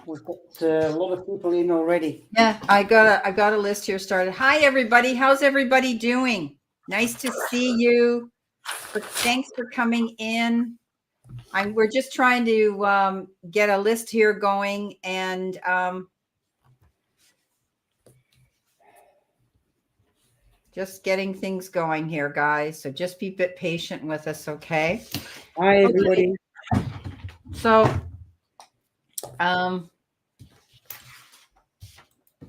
We've got a lot of people in already. Yeah, I got a list here started. Hi everybody, how's everybody doing? Nice to see you. Thanks for coming in. We're just trying to get a list here going and just getting things going here, guys. So just be a bit patient with us, okay? Hi, everybody. Okay. So,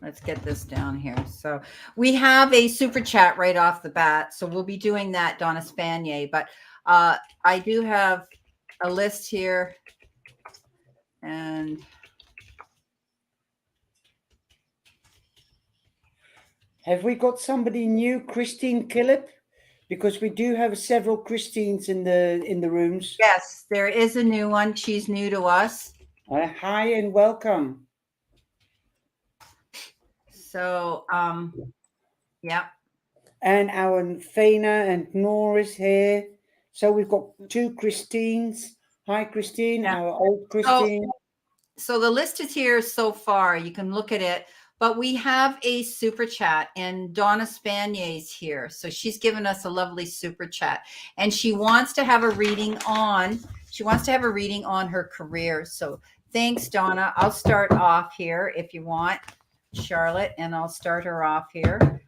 let's get this down here. So we have a super chat right off the bat. So we'll be doing that, Donna Spanier. But I do have a list here. And have we got somebody new, Christine Killip? Because we do have several Christines in the rooms. Yes, there is a new one. She's new to us. Hi and welcome. So, yeah. And our Faina and Nora's here. So we've got two Christines. Hi, Christine, our old Christine. So the list is here so far. You can look at it. But we have a super chat, and Donna Spanier's here. So she's given us a lovely super chat. And she wants to have a reading on, her career. So thanks, Donna. I'll start off here if you want, Charlotte, and I'll start her off here.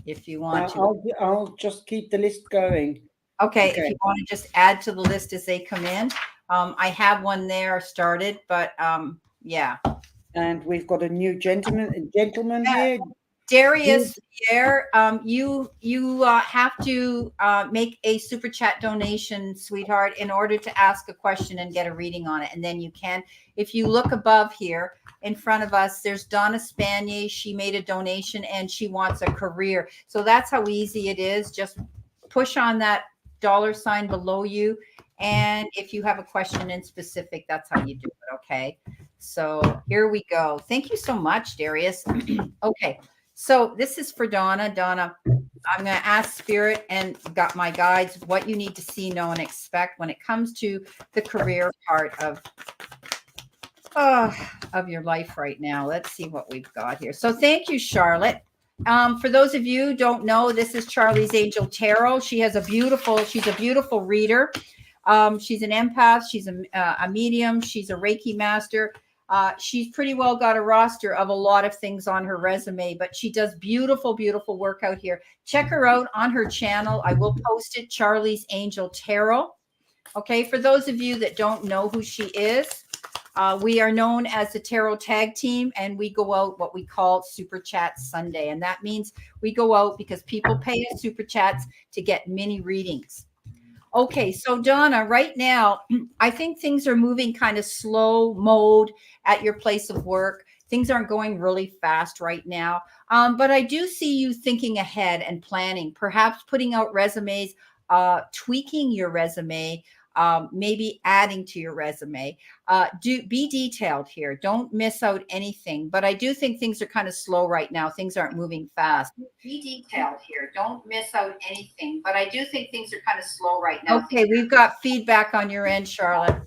If you want to. I'll just keep the list going. Okay, if you want to just add to the list as they come in. I have one there started, but yeah. And we've got a new gentleman here. Darius Pierre, you have to make a super chat donation, sweetheart, in order to ask a question and get a reading on it. And then you can, if you look above here in front of us, there's Donna Spanier. She made a donation and she wants a career. So that's how easy it is. Just push on that $sign below you. And if you have a question in specific, that's how you do it. Okay. So here we go. Thank you so much, Darius. Okay. So this is for Donna. Donna, I'm going to ask Spirit and got my guides what you need to see, know, and expect when it comes to the career part of your life right now. Let's see what we've got here. So thank you, Charlotte. For those of you who don't know, this is Charlie's Angel Tarot. She's a beautiful reader. She's an empath. She's a medium. She's a Reiki master. She's pretty well got a roster of a lot of things on her resume, but she does beautiful, beautiful work out here. Check her out on her channel. I will post it, Charlie's Angel Tarot. Okay, for those of you that don't know who she is, we are known as the Tarot Tag Team, and we go out what we call Super Chat Sunday. And that means we go out because people pay us Super Chats to get mini readings. Okay, so Donna, right now, I think things are moving kind of slow mode at your place of work. Things aren't going really fast right now. But I do see you thinking ahead and planning, perhaps putting out resumes, tweaking your resume, maybe adding to your resume. Be detailed here. Don't miss out anything. But I do think things are kind of slow right now. Things aren't moving fast. Be detailed here. Don't miss out anything. But I do think things are kind of slow right now. Okay, we've got feedback on your end, Charlotte.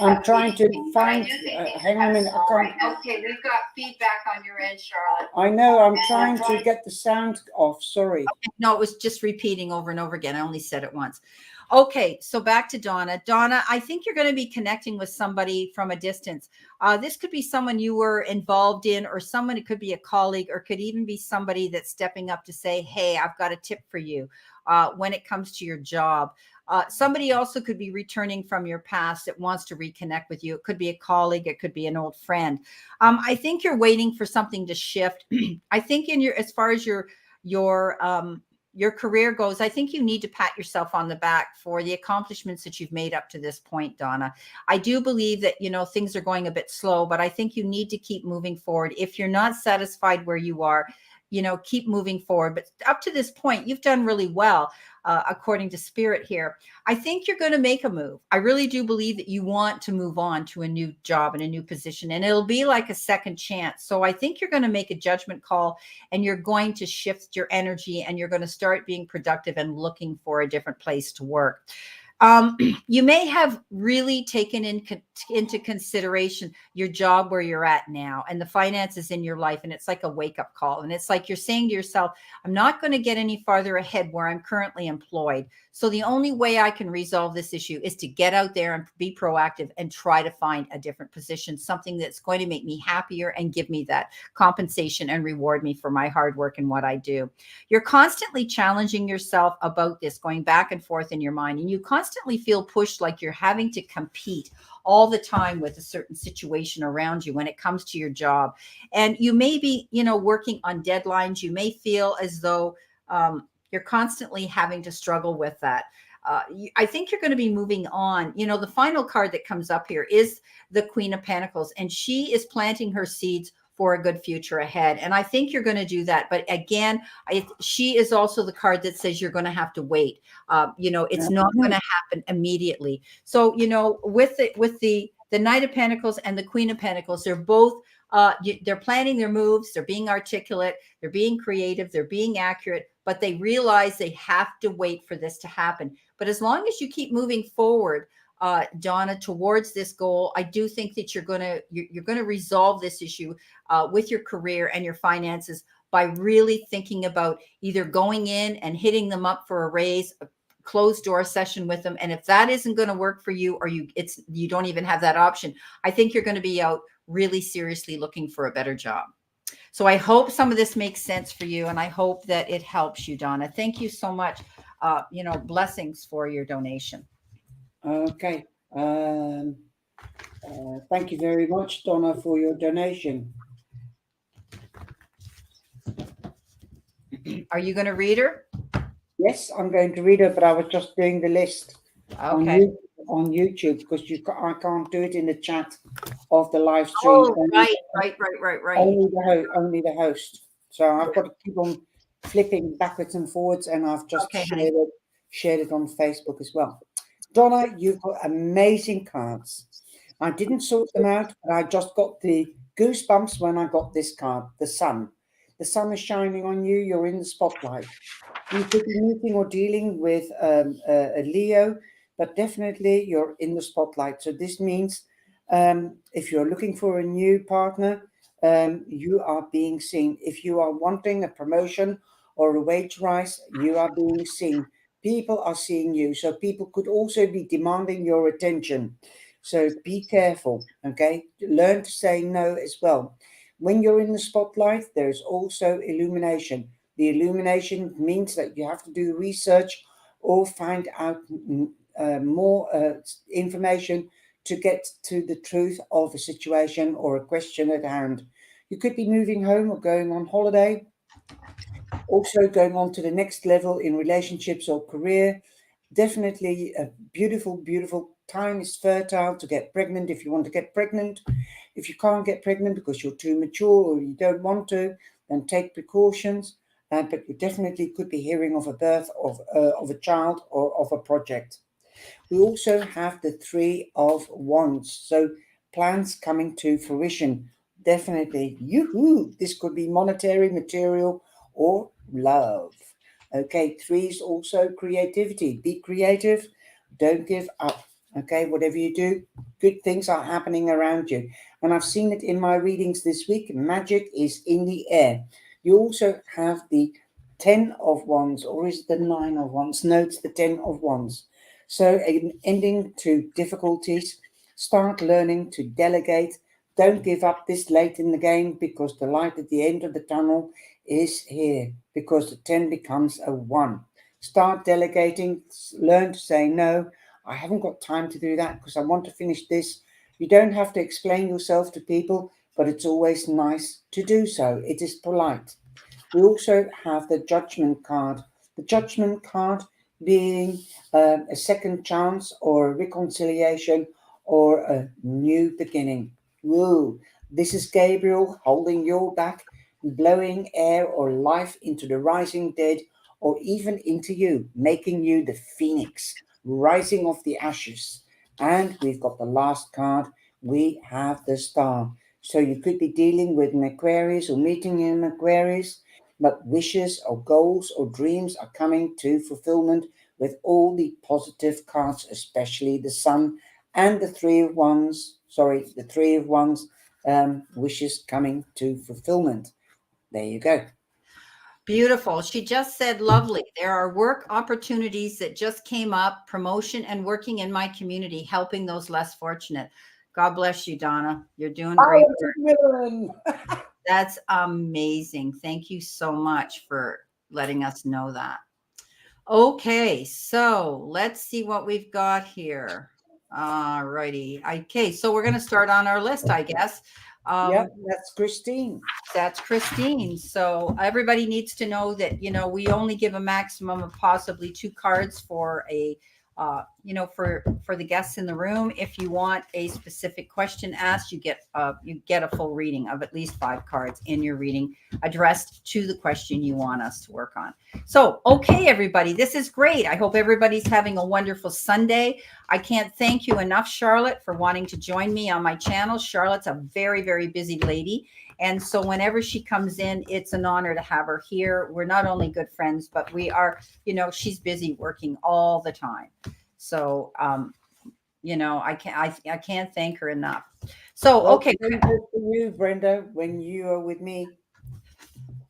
I'm trying to find. Hang on a minute. Okay, we've got feedback on your end, Charlotte. I know. I'm trying to get the sound off. Sorry. Okay, no, it was just repeating over and over again. I only said it once. Okay, so back to Donna. Donna, I think you're going to be connecting with somebody from a distance. This could be someone you were involved in, or someone, it could be a colleague, or could even be somebody that's stepping up to say, hey, I've got a tip for you when it comes to your job. Somebody also could be returning from your past that wants to reconnect with you. It could be a colleague. It could be an old friend. I think you're waiting for something to shift. I think as far as your career goes, I think you need to pat yourself on the back for the accomplishments that you've made up to this point, Donna. I do believe that, things are going a bit slow, but I think you need to keep moving forward. If you're not satisfied where you are, keep moving forward. But up to this point, you've done really well, according to Spirit here. I think you're going to make a move. I really do believe that you want to move on to a new job and a new position, and it'll be like a second chance. So I think you're going to make a judgment call, and you're going to shift your energy, and you're going to start being productive and looking for a different place to work. You may have really taken into consideration your job where you're at now and the finances in your life. And it's like a wake up call. And it's like you're saying to yourself, I'm not going to get any farther ahead where I'm currently employed. So the only way I can resolve this issue is to get out there and be proactive and try to find a different position, something that's going to make me happier and give me that compensation and reward me for my hard work and what I do. You're constantly challenging yourself about this, going back and forth in your mind, and you constantly feel pushed like you're having to compete all the time with a certain situation around you when it comes to your job. And you may be, working on deadlines. You may feel as though you're constantly having to struggle with that. I think you're going to be moving on. The final card that comes up here is the Queen of Pentacles, and she is planting her seeds for a good future ahead. And I think you're going to do that. But again, she is also the card that says you're going to have to wait. It's not going to happen immediately. So, with the Knight of Pentacles and the Queen of Pentacles, they're both they're planning their moves, they're being articulate, they're being creative, they're being accurate, but they realize they have to wait for this to happen. But as long as you keep moving forward, Donna, towards this goal, I do think that you're going to resolve this issue with your career and your finances by really thinking about either going in and hitting them up for a raise, a closed door session with them. And if that isn't going to work for you, or you don't even have that option, I think you're going to be out really seriously looking for a better job. So I hope some of this makes sense for you, and I hope that it helps you, Donna. Thank you so much. Blessings for your donation. Okay. Thank you very much, Donna, for your donation. Are you going to read her? Yes, I'm going to read her, but I was just doing the list okay. on YouTube because I can't do it in the chat of the live stream. Oh, right. Only the host. So I've got to keep on flipping backwards and forwards, and I've just shared it on Facebook as well. Donna, you've got amazing cards. I didn't sort them out, but I just got the goosebumps when I got this card, the sun. The sun is shining on you. You're in the spotlight. You could be meeting or dealing with a Leo, but definitely you're in the spotlight. So this means if you're looking for a new partner, you are being seen. If you are wanting a promotion or a wage rise, you are being seen. People are seeing you. So people could also be demanding your attention. So be careful, okay? Learn to say no as well. When you're in the spotlight, there's also illumination. The illumination means that you have to do research or find out more information to get to the truth of a situation or a question at hand. You could be moving home or going on holiday. Also going on to the next level in relationships or career. Definitely a beautiful, beautiful time. Is fertile to get pregnant if you want to get pregnant. If you can't get pregnant because you're too mature or you don't want to, then take precautions. But you definitely could be hearing of a birth of a child or of a project. We also have the Three of Wands. So plans coming to fruition. Definitely. Yoo-hoo! This could be monetary, material, or love. Okay, threes also creativity. Be creative. Don't give up. Okay, whatever you do, good things are happening around you. And I've seen it in my readings this week. Magic is in the air. You also have the 10 of Wands, or is it the 9 of Wands? No, it's the 10 of Wands. So an ending to difficulties. Start learning to delegate. Don't give up this late in the game because the light at the end of the tunnel is here, because the 10 becomes a 1. Start delegating. Learn to say no. I haven't got time to do that because I want to finish this. You don't have to explain yourself to people, but it's always nice to do so. It is polite. We also have the Judgment card. The Judgment card being a second chance or a reconciliation or a new beginning. Woo! This is Gabriel holding you back, blowing air or life into the rising dead, or even into you, making you the phoenix, rising off the ashes. And we've got the last card. We have the Star. So you could be dealing with an Aquarius or meeting an Aquarius, but wishes or goals or dreams are coming to fulfillment with all the positive cards, especially the Sun and the Three of Wands. Sorry, the Three of Wands wishes coming to fulfillment. There you go. Beautiful. She just said, lovely. There are work opportunities that just came up, promotion and working in my community, helping those less fortunate. God bless you, Donna. You're doing great work. That's amazing. Thank you so much for letting us know that. Okay, so let's see what we've got here. All righty. Okay, so we're going to start on our list, I guess. Yep, that's Christine. That's Christine. So everybody needs to know that, you know, we only give a maximum of possibly 2 cards for a, you know, for the guests in the room. If you want a specific question asked, you get a full reading of at least 5 cards in your reading addressed to the question you want us to work on. So, okay, everybody, this is great. I hope everybody's having a wonderful Sunday. I can't thank you enough, Charlotte, for wanting to join me on my channel. Charlotte's a very, very busy lady. And so whenever she comes in, it's an honor to have her here. We're not only good friends, but we are, you know, she's busy working all the time. So, you know, I can't thank her enough. So, okay. For you, Brenda, when you are with me.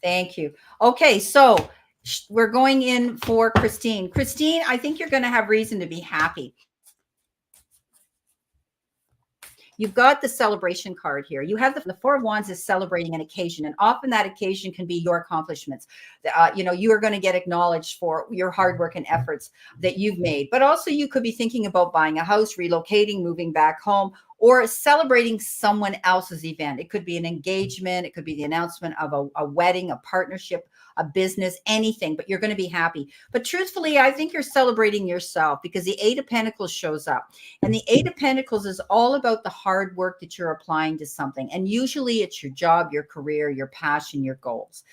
Thank you. Okay. So we're going in for Christine. Christine, I think you're going to have reason to be happy. You've got the celebration card here. You have the Four of Wands is celebrating an occasion, and often that occasion can be your accomplishments. You know, you are going to get acknowledged for your hard work and efforts that you've made. But also you could be thinking about buying a house, relocating, moving back home, or celebrating someone else's event. It could be an engagement. It could be the announcement of a wedding, a partnership, a business, anything, but you're going to be happy. But truthfully, I think you're celebrating yourself because the Eight of Pentacles shows up. And the Eight of Pentacles is all about the hard work that you're applying to something. And usually it's your job, your career, your passion, your goals.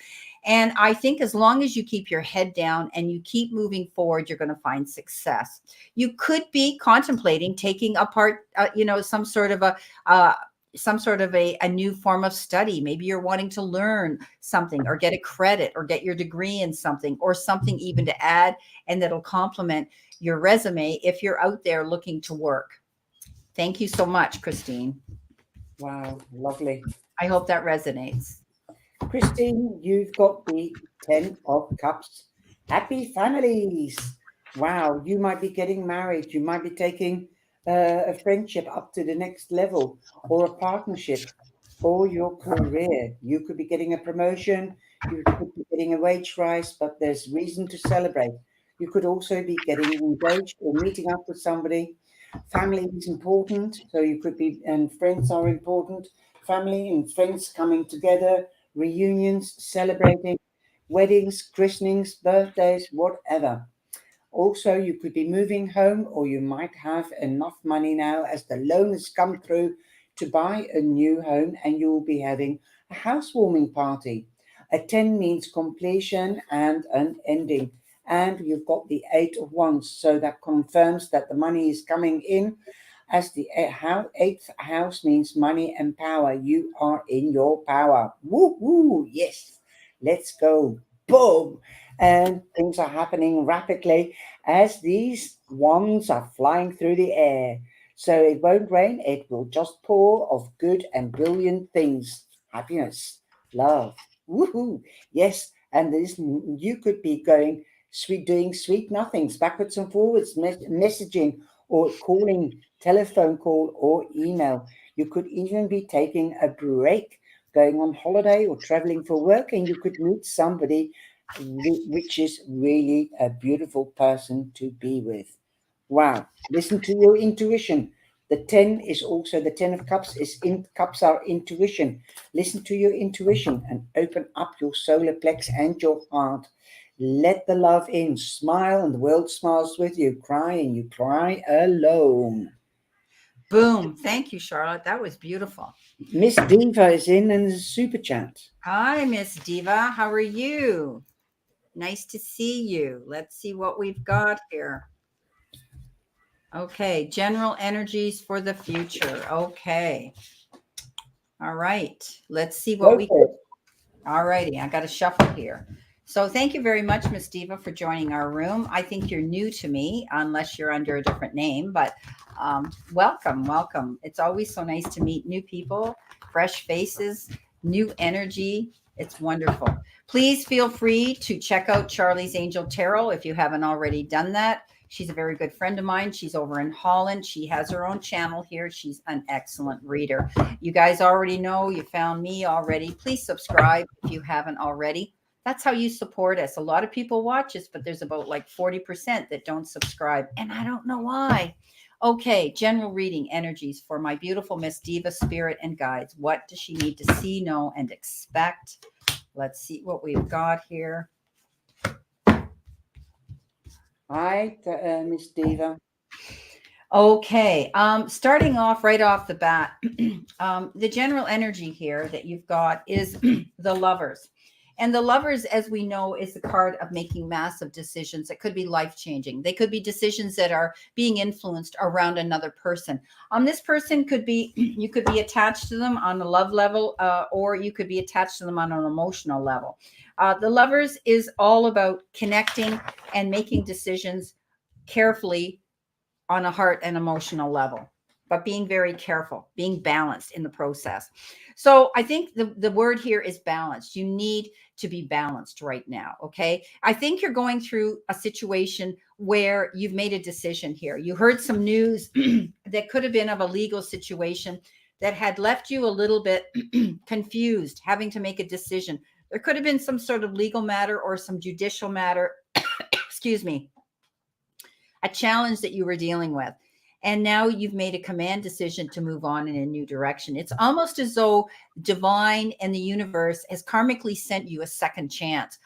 And I think as long as you keep your head down and you keep moving forward, you're going to find success. You could be contemplating taking apart, you know, some sort of a new form of study. Maybe you're wanting to learn something or get a credit or get your degree in something or something even to add and that'll complement your resume if you're out there looking to work. Thank you so much, Christine. Wow, lovely. I hope that resonates. Christine, you've got the 10 of Cups. Happy families. Wow, you might be getting married. You might be taking a friendship up to the next level, or a partnership, or your career. You could be getting a promotion. You could be getting a wage rise, but there's reason to celebrate. You could also be getting engaged or meeting up with somebody. Family is important, so you could be, and friends are important. Family and friends coming together, reunions, celebrating, weddings, christenings, birthdays, whatever. Also, you could be moving home, or you might have enough money now as the loan has come through to buy a new home, and you will be having a housewarming party. A 10 means completion and an ending. And you've got the 8 of Wands, so that confirms that the money is coming in. As the 8th house means money and power. You are in your power. Woo woo, yes. Let's go. Boom. And things are happening rapidly as these wands are flying through the air. So it won't rain, it will just pour of good and brilliant things. Happiness, love. Woohoo. Yes, and this you could be doing sweet nothings, backwards and forwards, messaging or calling, telephone call or email. You could even be taking a break, going on holiday or traveling for work, and you could meet somebody which is really a beautiful person to be with. Wow. Listen to your intuition. The 10 is also the 10 of cups cups are intuition. Listen to your intuition and open up your solar plex and your heart. Let the love in. Smile and the world smiles with you. Cry and you cry alone. Boom. Thank you, Charlotte. That was beautiful. Miss Diva is in the super chat. Hi, Miss Diva. How are you? Nice to see you. Let's see what we've got here. Okay. General energies for the future. Okay. All right. Let's see what we. All righty. I got to shuffle here. So thank you very much, Miss Diva, for joining our room. I think you're new to me, unless you're under a different name, but welcome, welcome. It's always so nice to meet new people, fresh faces, new energy. It's wonderful. Please feel free to check out Charlie's Angel Tarot if you haven't already done that. She's a very good friend of mine. She's over in Holland. She has her own channel here. She's an excellent reader. You guys already know, you found me already. Please subscribe if you haven't already. That's how you support us. A lot of people watch us, but there's about like 40% that don't subscribe. And I don't know why. Okay, general reading energies for my beautiful Miss Diva, spirit and guides. What does she need to see, know, and expect? Let's see what we've got here. Hi, Miss Diva. Okay, starting off right off the bat, the general energy here that you've got is the Lovers. And the Lovers, as we know, is the card of making massive decisions that could be life-changing. They could be decisions that are being influenced around another person. This person could be, you could be attached to them on a love level, or you could be attached to them on an emotional level. The Lovers is all about connecting and making decisions carefully on a heart and emotional level, but being very careful, being balanced in the process. So I think the word here is balanced. You need to be balanced right now. Okay. I think you're going through a situation where you've made a decision here. You heard some news that could have been of a legal situation that had left you a little bit confused, having to make a decision. There could have been some sort of legal matter or some judicial matter, excuse me, a challenge that you were dealing with. And now you've made a command decision to move on in a new direction. It's almost as though divine and the universe has karmically sent you a second chance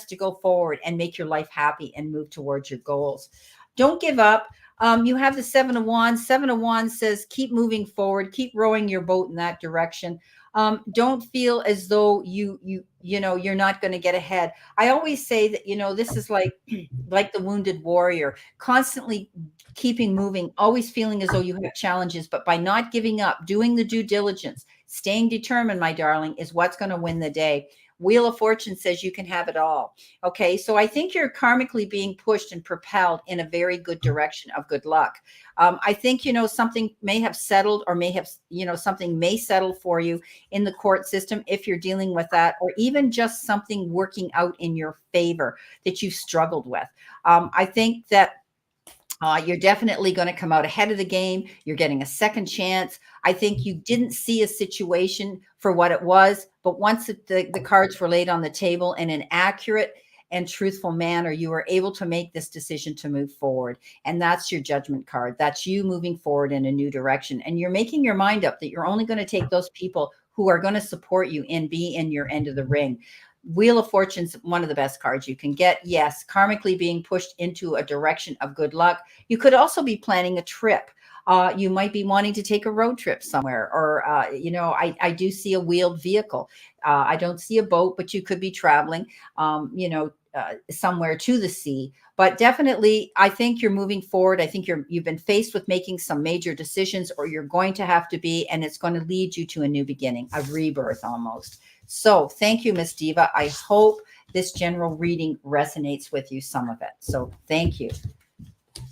to go forward and make your life happy and move towards your goals. Don't give up. You have the Seven of Wands. Seven of Wands says, keep moving forward, keep rowing your boat in that direction. Don't feel as though you're not going to get ahead. I always say that, this is like the wounded warrior, constantly keeping moving, always feeling as though you have challenges, but by not giving up, doing the due diligence, staying determined, my darling, is what's going to win the day. Wheel of Fortune says you can have it all. Okay, so I think you're karmically being pushed and propelled in a very good direction of good luck. I think, something may have settled, or may have, something may settle for you in the court system if you're dealing with that, or even just something working out in your favor that you've struggled with. I think that you're definitely going to come out ahead of the game. You're getting a second chance. I think you didn't see a situation for what it was, but once the cards were laid on the table in an accurate and truthful manner, you were able to make this decision to move forward. And that's your Judgment card. That's you moving forward in a new direction. And you're making your mind up that you're only going to take those people who are going to support you and be in your end of the ring. Wheel of Fortune's one of the best cards you can get. Yes, karmically being pushed into a direction of good luck. You could also be planning a trip. You might be wanting to take a road trip somewhere, or, I do see a wheeled vehicle. I don't see a boat, but you could be traveling, somewhere to the sea. But definitely, I think you're moving forward. I think you've been faced with making some major decisions, or you're going to have to be, and it's going to lead you to a new beginning, a rebirth almost. So thank you, Miss Diva. I hope this general reading resonates with you, some of it. So thank you.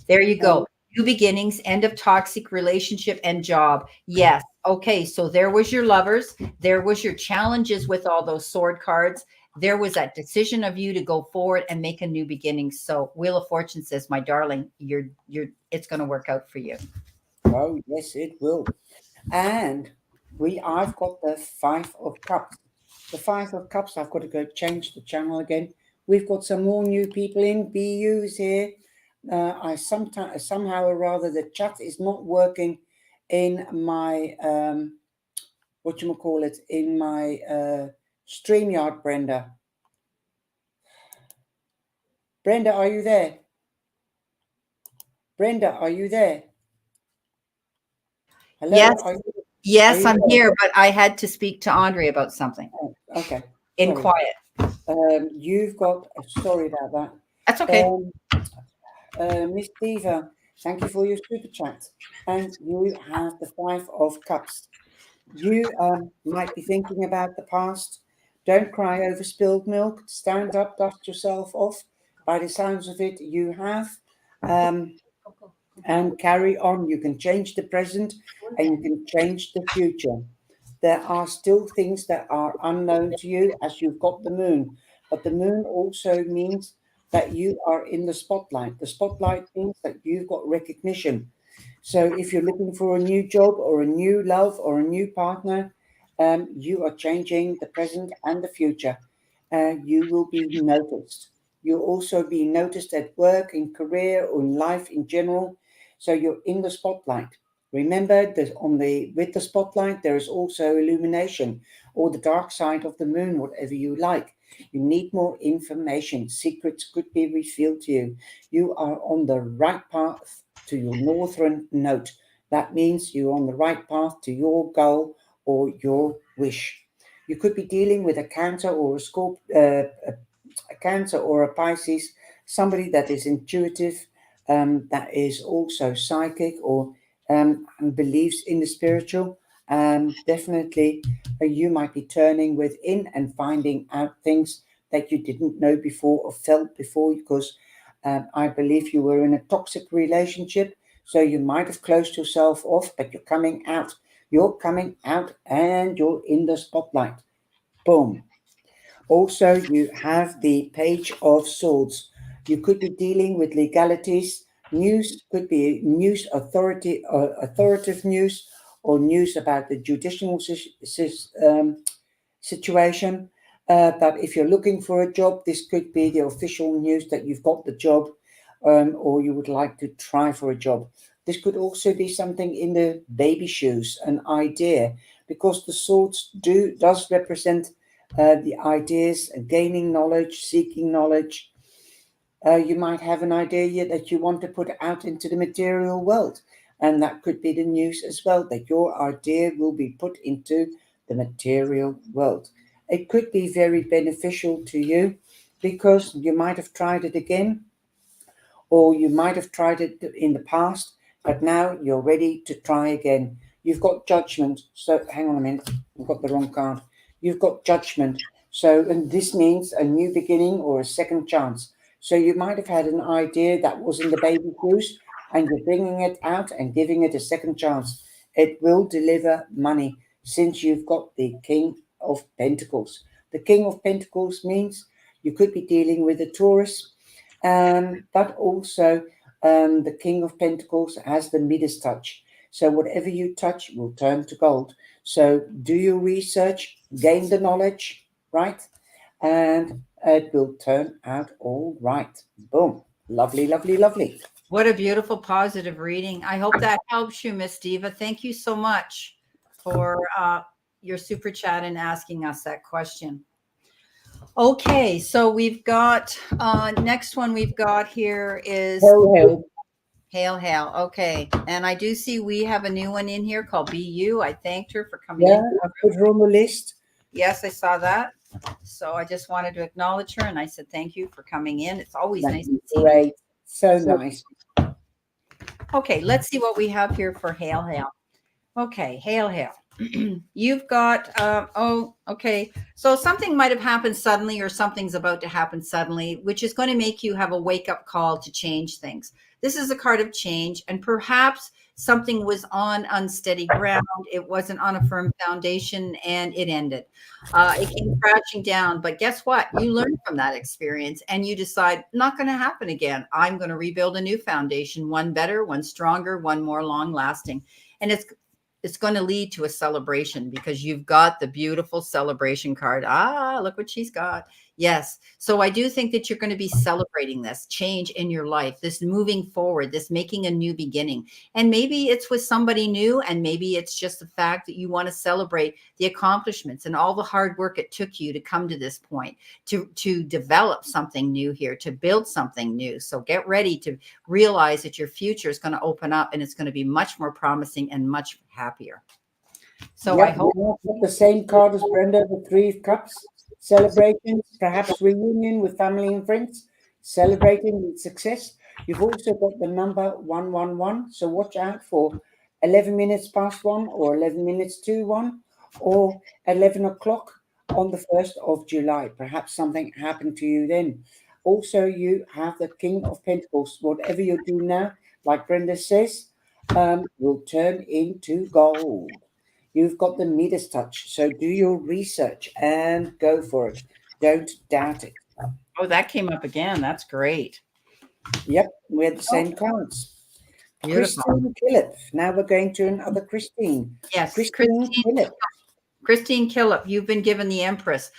There you go. New beginnings, end of toxic relationship and job. Yes. Okay. So there was your Lovers. There was your challenges with all those sword cards. There was that decision of you to go forward and make a new beginning. So Wheel of Fortune says, my darling, it's going to work out for you. Oh, yes, it will. And I've got the Five of Cups. The Five of Cups, I've got to go change the channel again. We've got some more new people in BUs here. Somehow or rather, the chat is not working in my, in my StreamYard, Brenda. Brenda, are you there? Brenda, are you there? Hello? Yes, I'm here, but I had to speak to Andre about something. Oh, okay. In quiet. You've got, sorry about that. That's okay. Miss Diva, thank you for your super chat. And you have the Five of Cups. You might be thinking about the past, Don't cry over spilled milk. Stand up, dust yourself off. By the sounds of it, you have. And carry on. You can change the present and you can change the future. There are still things that are unknown to you as you've got the moon. But the moon also means that you are in the spotlight. The spotlight means that you've got recognition. So if you're looking for a new job or a new love or a new partner, you are changing the present and the future. You will be noticed. You'll also be noticed at work, in career, or in life in general. So you're in the spotlight. Remember that with the spotlight, there is also illumination or the dark side of the moon, whatever you like. You need more information. Secrets could be revealed to you. You are on the right path to your northern node. That means you're on the right path to your goal or your wish. You could be dealing with a Cancer or a Cancer or a Pisces, somebody that is intuitive, that is also psychic or and believes in the spiritual. Definitely, you might be turning within and finding out things that you didn't know before or felt before, because I believe you were in a toxic relationship. So you might have closed yourself off, but you're coming out. You're coming out and you're in the spotlight. Boom. Also, you have the Page of Swords. You could be dealing with legalities. News could be news authority, authoritative news, or news about the judicial situation. But if you're looking for a job, this could be the official news that you've got the job, or you would like to try for a job. This could also be something in the baby shoes, an idea, because the swords does represent the ideas, gaining knowledge, seeking knowledge. You might have an idea that you want to put out into the material world, and that could be the news as well, that your idea will be put into the material world. It could be very beneficial to you because you might have tried it again, or you might have tried it in the past, but now you're ready to try again. You've got judgment. So hang on a minute, I've got the wrong card. You've got judgment. So, and this means a new beginning or a second chance. So you might have had an idea that was in the baby shoes, and you're bringing it out and giving it a second chance. It will deliver money since you've got the King of Pentacles. The King of Pentacles means you could be dealing with a Taurus, but also the King of Pentacles has the Midas touch. So whatever you touch will turn to gold. So do your research, gain the knowledge, right? And it will turn out all right. Boom. Lovely, lovely, lovely. What a beautiful, positive reading. I hope that helps you, Miss Diva. Thank you so much for your super chat and asking us that question. Okay, so we've got next one we've got here is Hail. Okay, and I do see we have a new one in here called BU. I thanked her for coming in. I put her on the list. Yes, I saw that. So I just wanted to acknowledge her, and I said thank you for coming in. It's always nice to see you. Great, so nice. Okay, let's see what we have here for Hail. Okay, Hail. You've got okay, so something might have happened suddenly, or something's about to happen suddenly, which is going to make you have a wake-up call to change things. This is a card of change, and perhaps something was on unsteady ground. It wasn't on a firm foundation, and it ended. It came crashing down, but guess what? You learn from that experience, and you decide, not going to happen again. I'm going to rebuild a new foundation, one better, one stronger, one more long-lasting, and it's going to lead to a celebration because you've got the beautiful celebration card. Look what she's got. Yes. So I do think that you're going to be celebrating this change in your life, this moving forward, this making a new beginning. And maybe it's with somebody new, and maybe it's just the fact that you want to celebrate the accomplishments and all the hard work it took you to come to this point, to develop something new here, to build something new. So get ready to realize that your future is going to open up, and it's going to be much more promising and much happier. So yep, I hope the same card as Brenda, the Three of Cups. Celebrations, perhaps reunion with family and friends, celebrating with success. You've also got the number 111, so watch out for 11 minutes past 1 or 11 minutes to 1 or 11 o'clock on the 1st of July. Perhaps something happened to you then. Also, you have the King of Pentacles. Whatever you do now, like Brenda says, will turn into gold. You've got the Midas touch. So do your research and go for it. Don't doubt it. Oh, that came up again. That's great. Yep, we had the same cards. Beautiful. Christine Killip. Now we're going to another Christine. Yes, Christine Killip. Christine Killip, you've been given the Empress.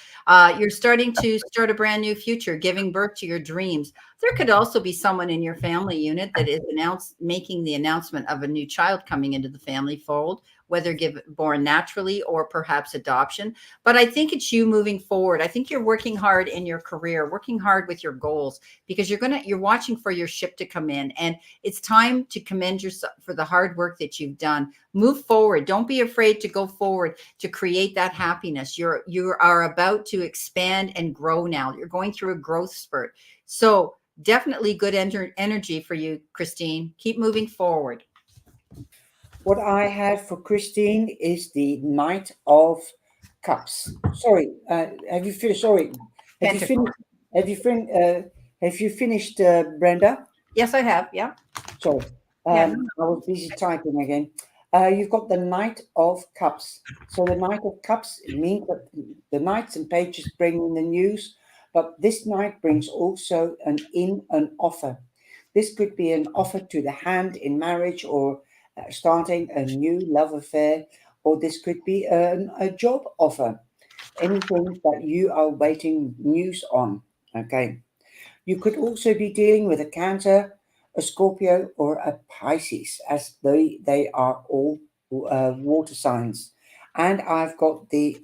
You're starting to start a brand new future, giving birth to your dreams. There could also be someone in your family unit that is making the announcement of a new child coming into the family fold, whether born naturally or perhaps adoption. But I think it's you moving forward. I think you're working hard in your career, working hard with your goals, because you're watching for your ship to come in, and it's time to commend yourself for the hard work that you've done. Move forward. Don't be afraid to go forward to create that happiness. You are about to expand and grow now. You're going through a growth spurt. So definitely good energy for you, Christine. Keep moving forward. What I have for Christine is the Knight of Cups. Sorry, have you finished? Sorry, have you finished? Have you finished, Brenda? Yes, I have. Yeah. Sorry, Yeah. I was busy typing again. You've got the Knight of Cups. So the Knight of Cups means that the knights and pages bring in the news, but this knight brings also an offer. This could be an offer to the hand in marriage, or starting a new love affair, or this could be a job offer. Anything that you are waiting news on. Okay. You could also be dealing with a Cancer, a Scorpio, or a Pisces, as they are all water signs. And I've got the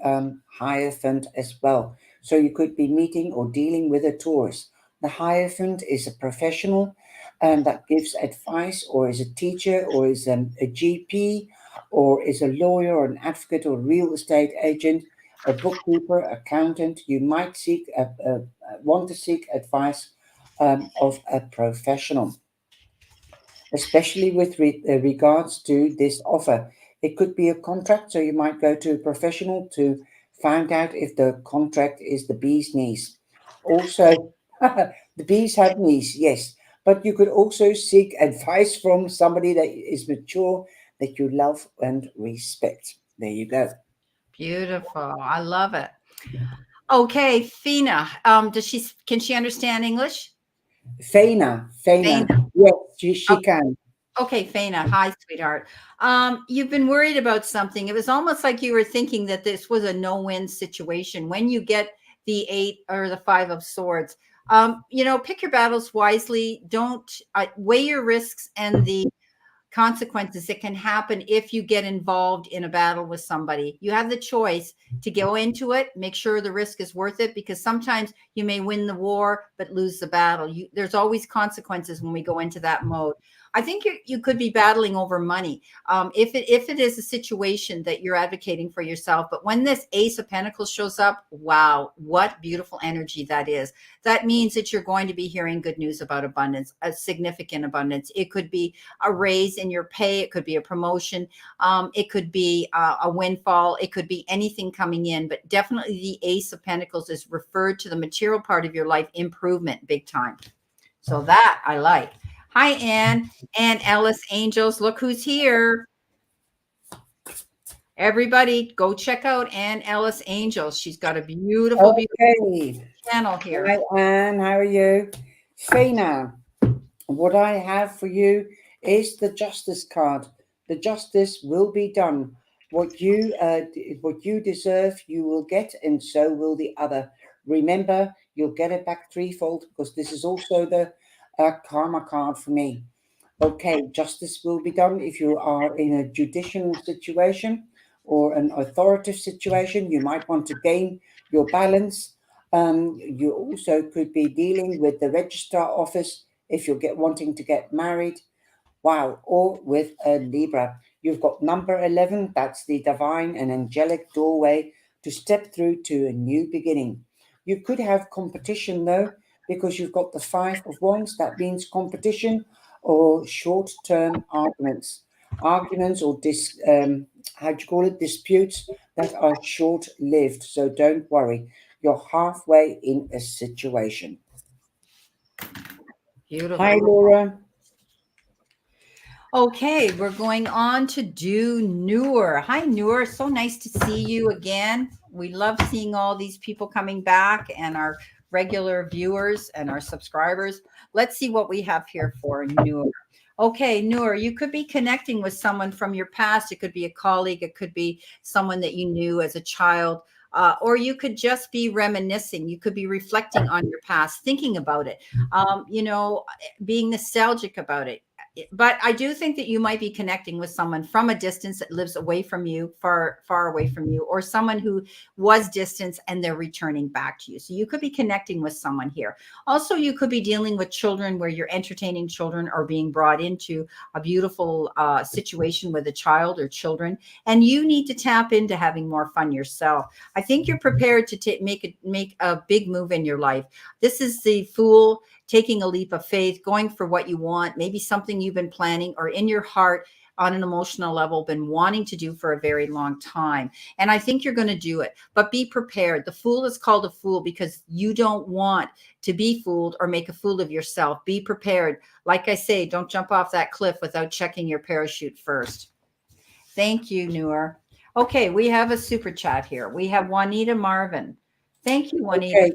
Hierophant as well. So you could be meeting or dealing with a Taurus. The Hierophant is a professional that gives advice, or is a teacher, or is a GP, or is a lawyer, or an advocate, or real estate agent, a bookkeeper, accountant. You might want to seek advice of a professional, especially with regards to this offer. It could be a contract, so you might go to a professional to find out if the contract is the bee's knees. Also, the bees have knees, yes, but you could also seek advice from somebody that is mature, that you love and respect. There you go. Beautiful. I love it. Okay, Fina. Can she understand English? Faina. Fana. Yes, she can. Okay, Fana. Hi, sweetheart. You've been worried about something. It was almost like you were thinking that this was a no-win situation. When you get the 8 or the 5 of swords, pick your battles wisely. Don't weigh your risks and the consequences that can happen if you get involved in a battle with somebody. You have the choice to go into it, make sure the risk is worth it, because sometimes you may win the war but lose the battle. There's always consequences when we go into that mode. I think you could be battling over money if it is a situation that you're advocating for yourself. But when this Ace of Pentacles shows up, wow, what beautiful energy that is. That means that you're going to be hearing good news about abundance, a significant abundance. It could be a raise in your pay. It could be a promotion. It could be a windfall. It could be anything coming in. But definitely the Ace of Pentacles is referred to the material part of your life improvement big time. So that I like. Hi, Anne. Anne Ellis Angels. Look who's here. Everybody, go check out Anne Ellis Angels. She's got a beautiful, beautiful channel here. Hi, Anne. How are you? Fina, what I have for you is the Justice card. The justice will be done. What you deserve, you will get, and so will the other. Remember, you'll get it back threefold, because this is also the karma card for me. Okay, justice will be done. If you are in a judicial situation or an authoritative situation, you might want to gain your balance. You also could be dealing with the registrar office if you're wanting to get married. Wow, or with a Libra. You've got number 11, that's the divine and angelic doorway to step through to a new beginning. You could have competition though, because you've got the 5 of Wands. That means competition or short-term arguments. arguments or disputes that are short-lived. So don't worry, you're halfway in a situation. Beautiful. Hi, Laura. Okay, we're going on to do Noor. Hi, Noor. So nice to see you again. We love seeing all these people coming back and our regular viewers and our subscribers. Let's see what we have here for Noor. Okay, Noor, you could be connecting with someone from your past. It could be a colleague. It could be someone that you knew as a child. Or you could just be reminiscing. You could be reflecting on your past, thinking about it, being nostalgic about it. But I do think that you might be connecting with someone from a distance that lives away from you, far away from you, or someone who was distant and they're returning back to you. So you could be connecting with someone here. Also, you could be dealing with children where you're entertaining children or being brought into a beautiful situation with a child or children, and you need to tap into having more fun yourself. I think you're prepared to make a big move in your life. This is the Fool, taking a leap of faith, going for what you want, maybe something you've been planning or in your heart on an emotional level been wanting to do for a very long time. And I think you're going to do it, but be prepared. The Fool is called a fool because you don't want to be fooled or make a fool of yourself. Be prepared. Like I say, don't jump off that cliff without checking your parachute first. Thank you, Noor. Okay, we have a super chat here. We have Juanita Marvin. Thank you, Juanita. Okay.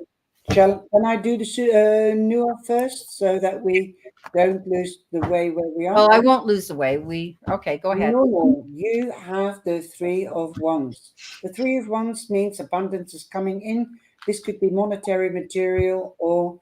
Can I do the Noor first so that we don't lose the way where we are? Well, I won't lose the way. Okay, go ahead. No, you have the Three of Wands. The Three of Wands means abundance is coming in. This could be monetary, material, or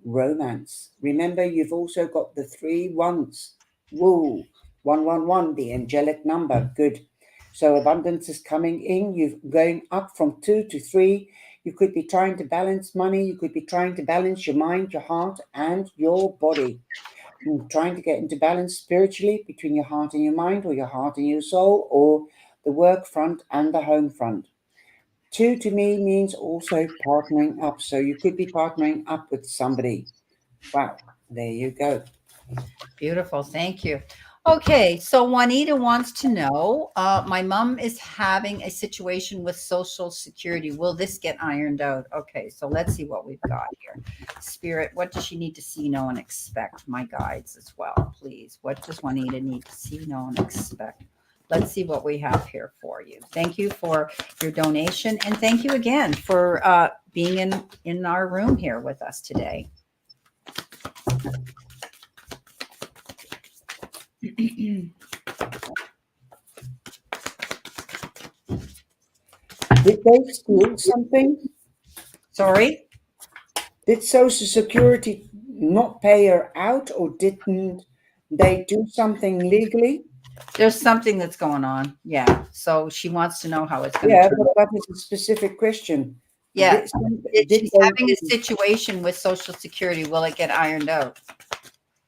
romance. Remember, you've also got the three wands. Woo, 111, the angelic number. Good. So abundance is coming in. You're going up from 2 to 3. You could be trying to balance money. You could be trying to balance your mind, your heart, and your body. You're trying to get into balance spiritually between your heart and your mind, or your heart and your soul, or the work front and the home front. 2 to me means also partnering up. So you could be partnering up with somebody. Wow, there you go. Beautiful. Thank you. Okay, so Juanita wants to know, my mom is having a situation with Social Security. Will this get ironed out? Okay, so let's see what we've got here. Spirit, what does she need to see, know, and expect? My guides as well, please. What does Juanita need to see, know, and expect? Let's see what we have here for you. Thank you for your donation, and thank you again for being in our room here with us today. Did they steal something? Sorry? Did Social Security not pay her out, or didn't they do something legally? There's something that's going on. Yeah. So she wants to know how it's going to turn. But that is a specific question. Yeah. She's having a situation with Social Security. Will it get ironed out?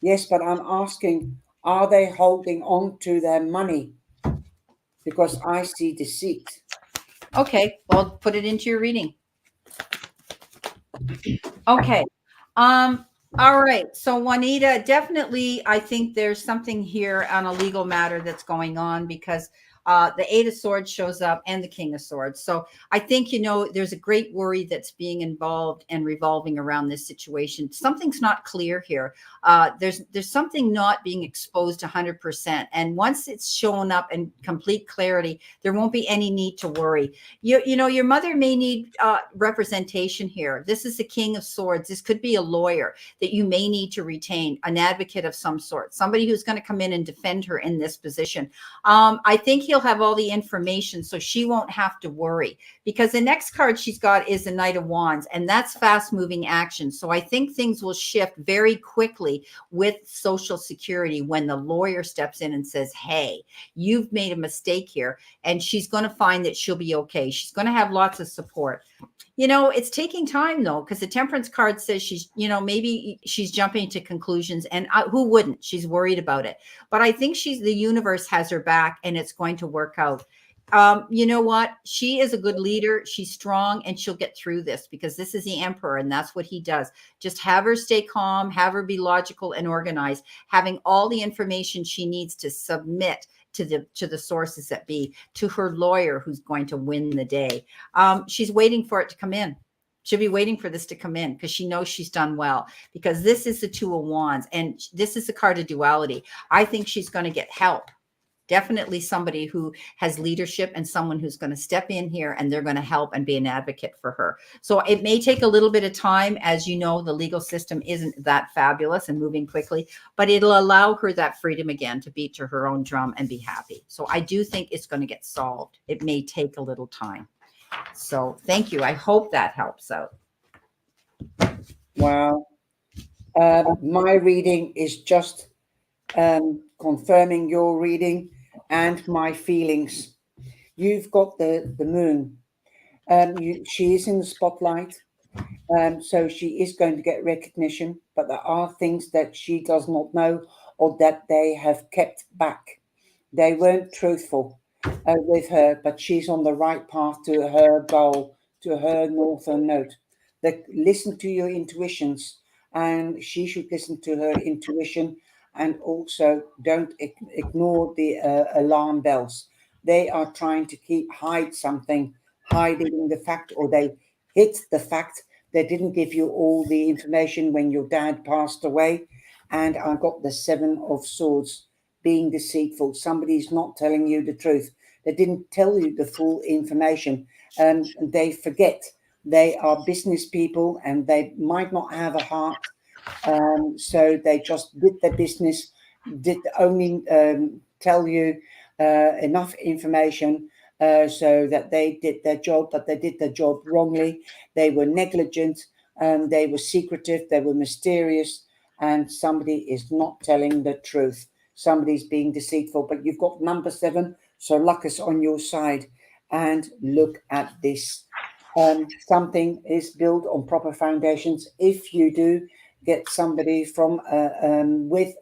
Yes, but I'm asking, are they holding on to their money? Because I see deceit. Okay, well, put it into your reading. Okay. All right. So Juanita, definitely, I think there's something here on a legal matter that's going on because the Eight of Swords shows up and the King of Swords. So I think, there's a great worry that's being involved and revolving around this situation. Something's not clear here. There's something not being exposed 100%. And once it's shown up in complete clarity, there won't be any need to worry. Your mother may need representation here. This is the King of Swords. This could be a lawyer that you may need to retain, an advocate of some sort, somebody who's going to come in and defend her in this position. I think he'll have all the information so she won't have to worry, because the next card she's got is the Knight of Wands, and that's fast moving action. So I think things will shift very quickly with Social Security when the lawyer steps in and says, hey, you've made a mistake here. And she's going to find that she'll be okay. She's going to have lots of support. It's taking time though, because the Temperance card says she's, maybe she's jumping to conclusions, and who wouldn't? She's worried about it. But I think the universe has her back, and it's going to work out. You know what? She is a good leader. She's strong and she'll get through this because this is the emperor and that's what he does. Just have her stay calm, have her be logical and organized, having all the information she needs to submit to the sources that be, to her lawyer who's going to win the day. She's waiting for it to come in. She'll be waiting for this to come in because she knows she's done well, because this is the Two of Wands and this is the card of duality. I think she's going to get help. Definitely somebody who has leadership and someone who's going to step in here and they're going to help and be an advocate for her. So it may take a little bit of time. As you know, the legal system isn't that fabulous and moving quickly, but it'll allow her that freedom again to beat to her own drum and be happy. So I do think it's going to get solved. It may take a little time. So thank you. I hope that helps out. Wow. My reading is just confirming your reading and my feelings. You've got the moon. She is in the spotlight. So she is going to get recognition, but there are things that she does not know or that they have kept back. They weren't truthful with her, but she's on the right path to her goal, to her northern note. Listen to your intuitions, and she should listen to her intuition, and also don't ignore the alarm bells. They are trying to hide something, hiding the fact, or they hid the fact. They didn't give you all the information when your dad passed away. And I got the Seven of Swords, being deceitful. Somebody's not telling you the truth. They didn't tell you the full information. They forget. They are business people and they might not have a heart. So they just did their business, did only tell you enough information so that they did their job, but they did their job wrongly. They were negligent, they were secretive, they were mysterious, and somebody is not telling the truth. Somebody's being deceitful, but you've got number 7, so luck is on your side. And look at this. Something is built on proper foundations. If you do get somebody from with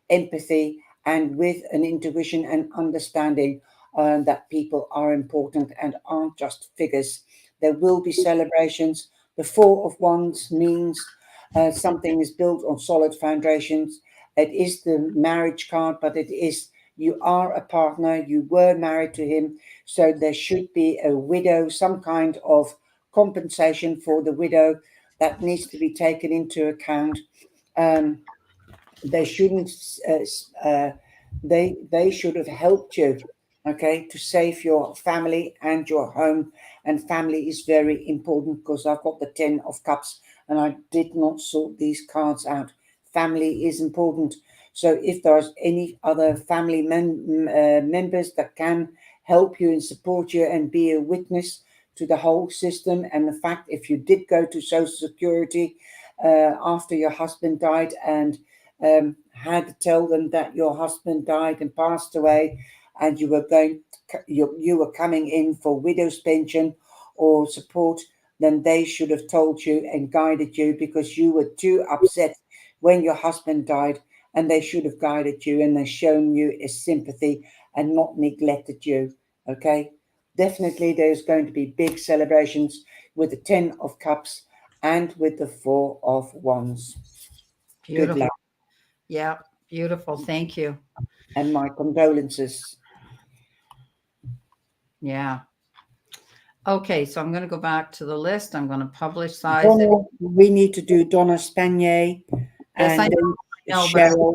empathy and with an intuition and understanding that people are important and aren't just figures. There will be celebrations. The 4 of Wands means something is built on solid foundations. It is the marriage card, but it is, you are a partner, you were married to him, so there should be a widow, some kind of compensation for the widow that needs to be taken into account. They shouldn't they should have helped you, okay, to save your family and your home. And family is very important, because I've got the 10 of Cups and I did not sort these cards out. Family is important. So if there's any other family members that can help you and support you and be a witness to the whole system, and the fact, if you did go to Social Security after your husband died and had to tell them that your husband died and passed away, and you were coming in for widow's pension or support, then they should have told you and guided you, because you were too upset when your husband died, and they should have guided you and they've shown you a sympathy and not neglected you. Okay, definitely there's going to be big celebrations with the 10 of Cups and with the 4 of Wands. Beautiful. Good luck. Yeah, beautiful. Thank you. And my condolences. Yeah. Okay, so I'm going to go back to the list. I'm going to publish size. We need to do Donna Spanier. Yes, and I know, Cheryl.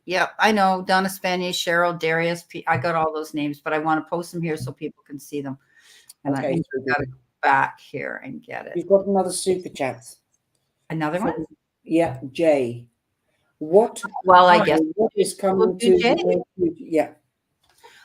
Yeah, I know. Donna Spanier, Cheryl, Darius. I got all those names, but I want to post them here so people can see them. And Okay, I think we've got to go back here and get it. You've got another super chat. Another one? Yeah, Jay. What? Well, I guess what is coming to the future? Yeah.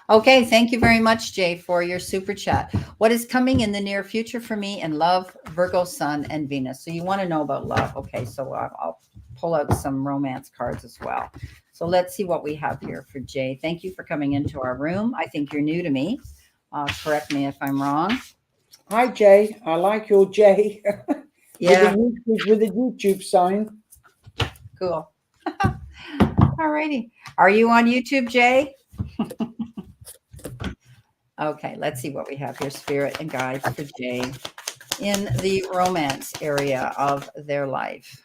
Okay, thank you very much, Jay, for your super chat. What is coming in the near future for me in love, Virgo, Sun, and Venus? So you want to know about love. Okay, so I'll pull out some romance cards as well. So let's see what we have here for Jay. Thank you for coming into our room. I think you're new to me. Correct me if I'm wrong. Hi, Jay. I like your Jay. Yeah. with a YouTube sign. Cool. All righty. Are you on YouTube, Jay? Okay, let's see what we have here. Spirit and guides for Jay in the romance area of their life.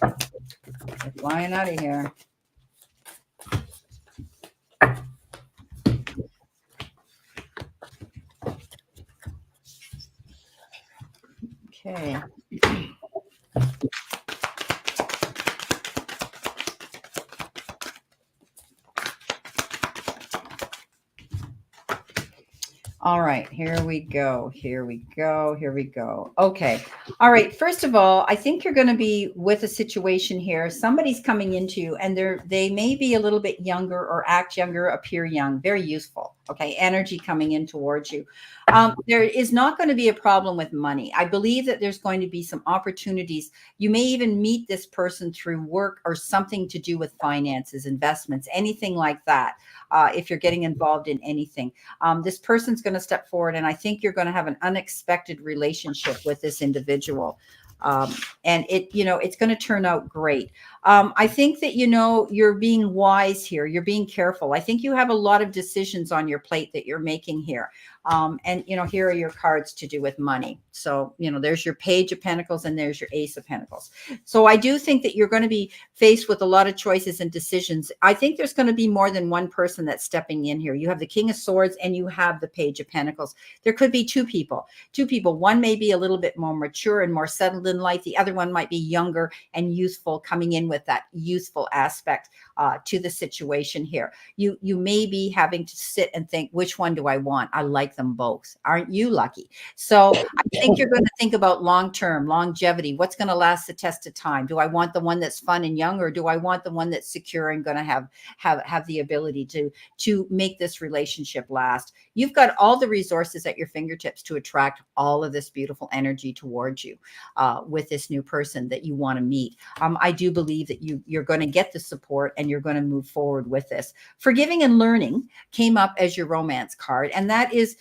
They're flying out of here. Okay. All right, here we go. Here we go. Here we go. Okay. All right. First of all, I think you're going to be with a situation here. Somebody's coming into you, and they may be a little bit younger or act younger, appear young, very youthful. Okay. Energy coming in towards you. There is not going to be a problem with money. I believe that there's going to be some opportunities. You may even meet this person through work or something to do with finances, investments, anything like that. If you're getting involved in anything, this person's going to step forward, and I think you're going to have an unexpected relationship with this individual. And it's going to turn out great. I think that, you're being wise here. You're being careful. I think you have a lot of decisions on your plate that you're making here. And here are your cards to do with money. So, there's your Page of Pentacles and there's your Ace of Pentacles. So I do think that you're going to be faced with a lot of choices and decisions. I think there's going to be more than one person that's stepping in here. You have the King of Swords and you have the Page of Pentacles. There could be two people. One may be a little bit more mature and more settled in life. The other one might be younger and youthful, coming in with that youthful aspect to the situation here. You may be having to sit and think, which one do I want? I like them both. Aren't you lucky? So I think you're going to think about long-term longevity. What's going to last the test of time? Do I want the one that's fun and young, or do I want the one that's secure and going to have the ability to make this relationship last? You've got all the resources at your fingertips to attract all of this beautiful energy towards you with this new person that you want to meet. I do believe that you're going to get the support and you're going to move forward with this. Forgiving and learning came up as your romance card. And that is,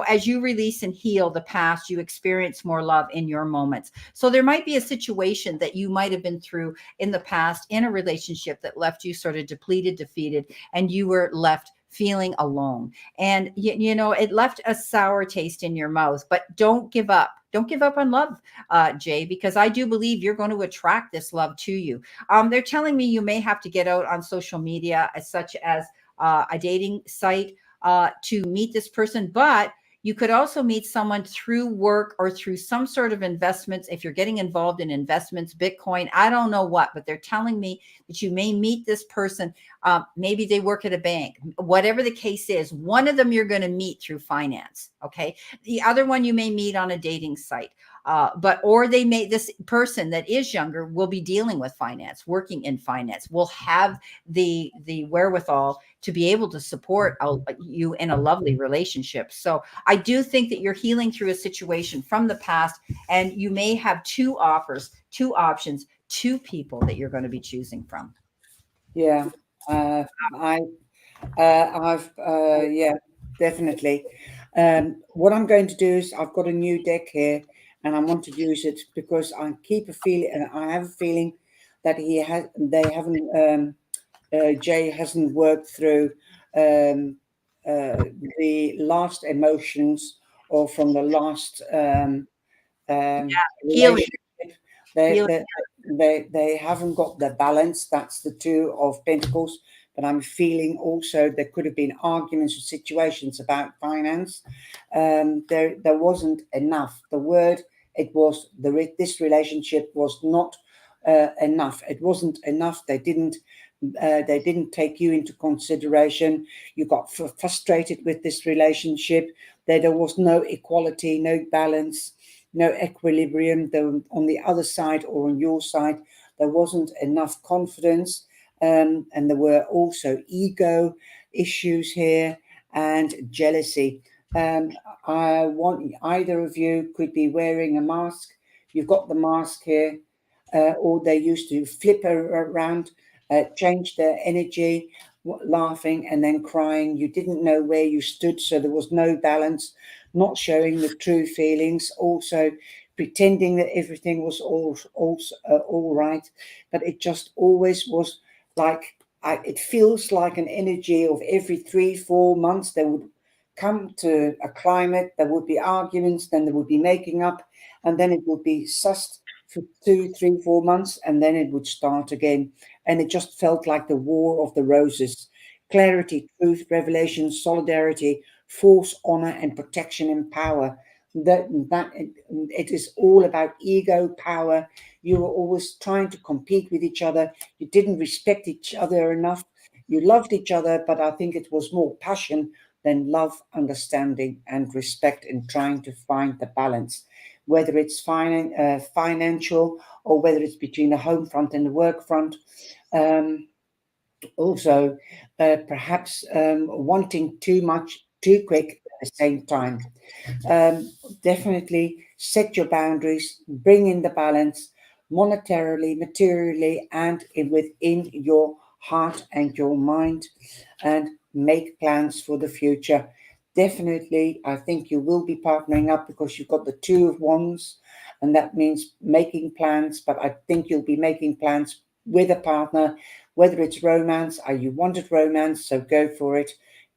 as you release and heal the past, you experience more love in your moments. So there might be a situation that you might have been through in the past in a relationship that left you sort of depleted, defeated, and you were left feeling alone. And, it left a sour taste in your mouth, but don't give up. Don't give up on love, Jay, because I do believe you're going to attract this love to you. They're telling me you may have to get out on social media, such as a dating site, to meet this person, but you could also meet someone through work or through some sort of investments. If you're getting involved in investments, Bitcoin, I don't know what, but they're telling me that you may meet this person. Maybe they work at a bank. Whatever the case is, one of them you're going to meet through finance. Okay. The other one you may meet on a dating site. This person that is younger will be dealing with finance, working in finance, will have the wherewithal to be able to support you in a lovely relationship. So I do think that you're healing through a situation from the past, and you may have two offers, two options, two people that you're going to be choosing from. Yeah, yeah, definitely. What I'm going to do is I've got a new deck here, and I want to use it because I keep a feeling, and I have a feeling that Jay hasn't worked through the last emotions or from the last Healing. relationship. They haven't got the balance. That's the Two of Pentacles. But I'm feeling also there could have been arguments or situations about finance. There wasn't enough. This relationship was not enough. It wasn't enough. They didn't take you into consideration. You got frustrated with this relationship. There was no equality, no balance, no equilibrium. On the other side or on your side, there wasn't enough confidence. And there were also ego issues here and jealousy. I want either of you could be wearing a mask. You've got the mask here, or they used to flip around, change their energy, laughing and then crying. You didn't know where you stood, so there was no balance, not showing the true feelings, also pretending that everything was all right, but it just always was like it feels like an energy of every 3-4 months they would come to a climate. There would be arguments, then there would be making up, and then it would be sussed for 2, 3, 4 months, and then it would start again. And it just felt like the War of the Roses. Clarity, truth, revelation, solidarity, force, honor, and protection and power. That it is all about ego, power. You were always trying to compete with each other. You didn't respect each other enough. You loved each other, but I think it was more passion than love, understanding, and respect in trying to find the balance, whether it's financial or whether it's between the home front and the work front. Also, perhaps wanting too much too quick at the same time. Definitely set your boundaries, bring in the balance monetarily, materially, and within your heart and your mind, and make plans for the future. Definitely, I think you will be partnering up because you've got the Two of Wands, and that means making plans. But I think you'll be making plans with a partner, whether it's romance or you wanted romance, so go for it.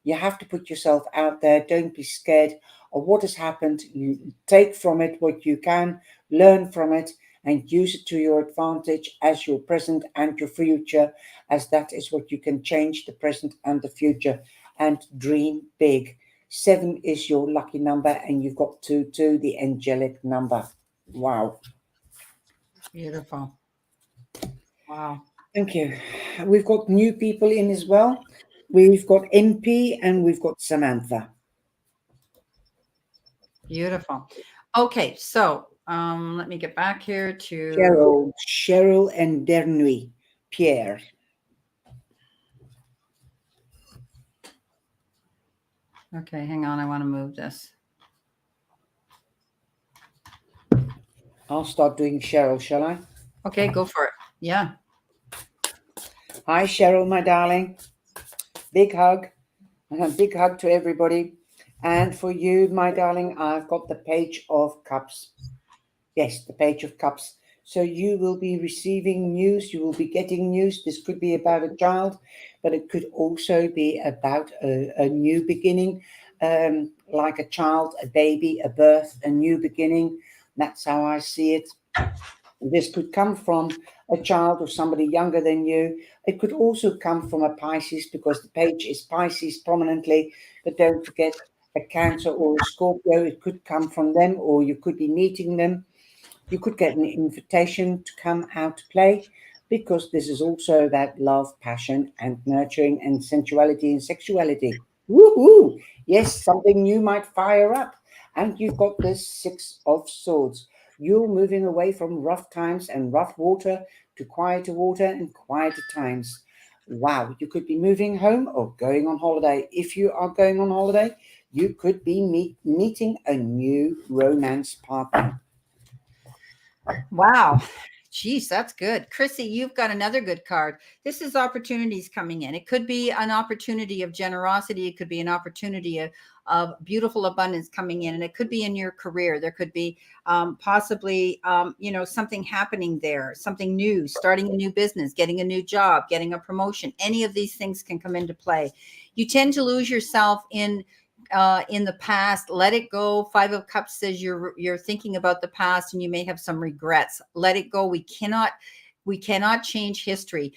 You have to put yourself out there. Don't be scared of what has happened. You take from it what you can, learn from it, and use it to your advantage as your present and your future, as that is what you can change, the present and the future. And dream big. 7 is your lucky number, and you've got 2, the angelic number. Wow. Beautiful. Wow. Thank you. We've got new people in as well. We've got MP and we've got Samantha. Beautiful. Okay, so let me get back here to Cheryl and Dernier. Pierre. Okay, hang on. I want to move this. I'll start doing Cheryl, shall I? Okay, go for it. Yeah. Hi, Cheryl, my darling. Big hug. A big hug to everybody. And for you, my darling, I've got the Page of Cups. Yes, the Page of Cups. So you will be receiving news. You will be getting news. This could be about a child, but it could also be about a new beginning, like a child, a baby, a birth, a new beginning. That's how I see it. This could come from a child or somebody younger than you. It could also come from a Pisces, because the page is Pisces prominently. But don't forget, a Cancer or a Scorpio, it could come from them, or you could be meeting them. You could get an invitation to come out to play, because this is also about love, passion, and nurturing, and sensuality and sexuality. Woohoo! Yes, something new might fire up. And you've got this 6 of Swords. You're moving away from rough times and rough water to quieter water and quieter times. Wow, you could be moving home or going on holiday. If you are going on holiday, you could be meeting a new romance partner. Wow. Geez, that's good. Chrissy, you've got another good card. This is opportunities coming in. It could be an opportunity of generosity. It could be an opportunity of beautiful abundance coming in, and it could be in your career. There could be possibly, something happening there, something new, starting a new business, getting a new job, getting a promotion. Any of these things can come into play. You tend to lose yourself in the past. Let it go. 5 of Cups says you're thinking about the past and you may have some regrets. Let it go. We cannot change history.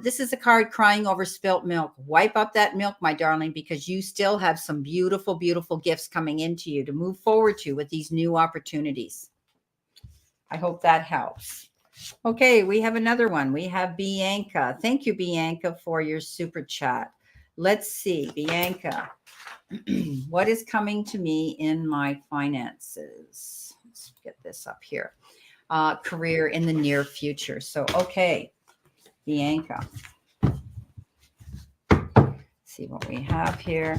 This is a card crying over spilt milk. Wipe up that milk, my darling, because you still have some beautiful, beautiful gifts coming into you to move forward to with these new opportunities. I hope that helps. Okay, we have another one. We have Bianca. Thank you, Bianca, for your super chat. Let's see, Bianca. What is coming to me in my finances? Let's get this up here. Career in the near future. So, okay, Bianca. Let's see what we have here.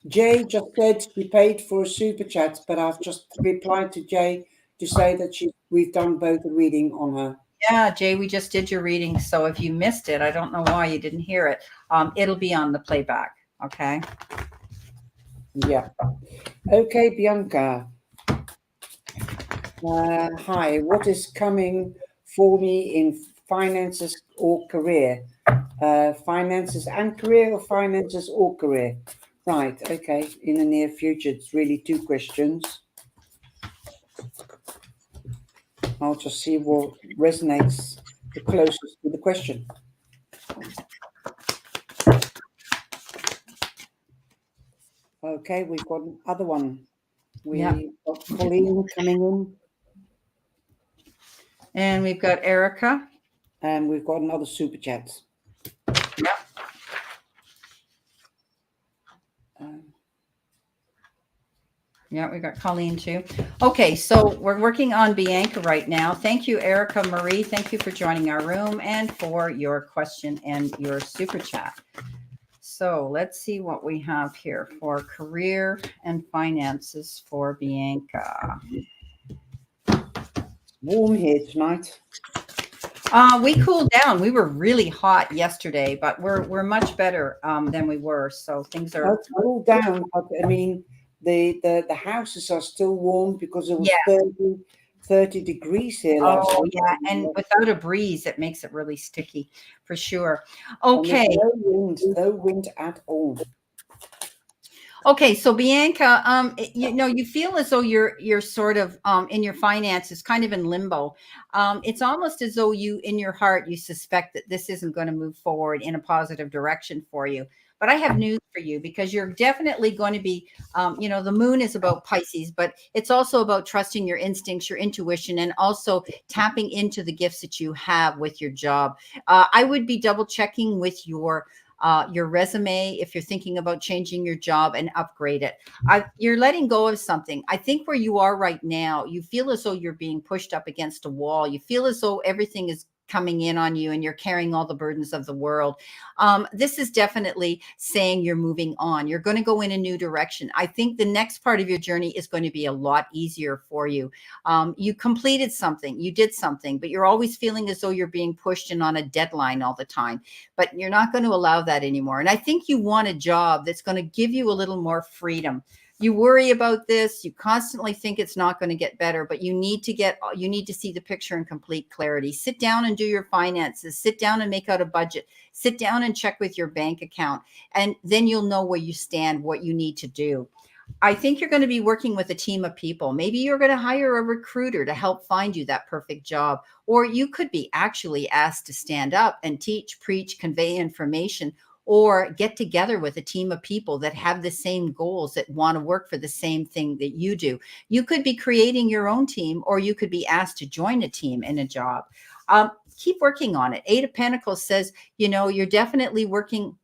Jay just said she paid for a super chat, but I've just replied to Jay to say that we've done both a reading on her. Yeah, Jay, we just did your reading. So if you missed it, I don't know why you didn't hear it. It'll be on the playback. Okay. Yeah. Okay, Bianca. Hi. What is coming for me in finances or career? Finances and career, or finances or career? Right. Okay. In the near future, it's really two questions. I'll just see what resonates the closest to the question. Okay, we've got another one. We've got Colleen coming in. And we've got Erica. And we've got another super chat. Yep. Yeah, we got Colleen too. Okay, so we're working on Bianca right now. Thank you, Erica Marie. Thank you for joining our room and for your question and your super chat. So let's see what we have here for career and finances for Bianca. Warm here tonight. We cooled down. We were really hot yesterday, but we're much better than we were. So things are cooled down. But I mean, the houses are still warm because it was 30 degrees here last week. Yeah, and without a breeze, it makes it really sticky for sure. Okay. No wind at all. Okay, so Bianca, you feel as though you're sort of in your finances, kind of in limbo. It's almost as though you, in your heart, you suspect that this isn't going to move forward in a positive direction for you. But I have news for you, because you're definitely going to be, the moon is about Pisces, but it's also about trusting your instincts, your intuition, and also tapping into the gifts that you have with your job. I would be double checking with your resume if you're thinking about changing your job and upgrade it. You're letting go of something. I think where you are right now, you feel as though you're being pushed up against a wall. You feel as though everything is coming in on you and you're carrying all the burdens of the world. This is definitely saying you're moving on. You're going to go in a new direction. I think the next part of your journey is going to be a lot easier for you. You completed something, you did something, but you're always feeling as though you're being pushed in on a deadline all the time, but you're not going to allow that anymore. And I think you want a job that's going to give you a little more freedom. You worry about this. You constantly think it's not going to get better, but you need to see the picture in complete clarity. Sit down and do your finances. Sit down and make out a budget. Sit down and check with your bank account. And then you'll know where you stand, what you need to do. I think you're going to be working with a team of people. Maybe you're going to hire a recruiter to help find you that perfect job. Or you could be actually asked to stand up and teach, preach, convey information, or get together with a team of people that have the same goals, that want to work for the same thing that you do. You could be creating your own team, or you could be asked to join a team in a job. Keep working on it. 8 of Pentacles says, you're definitely working.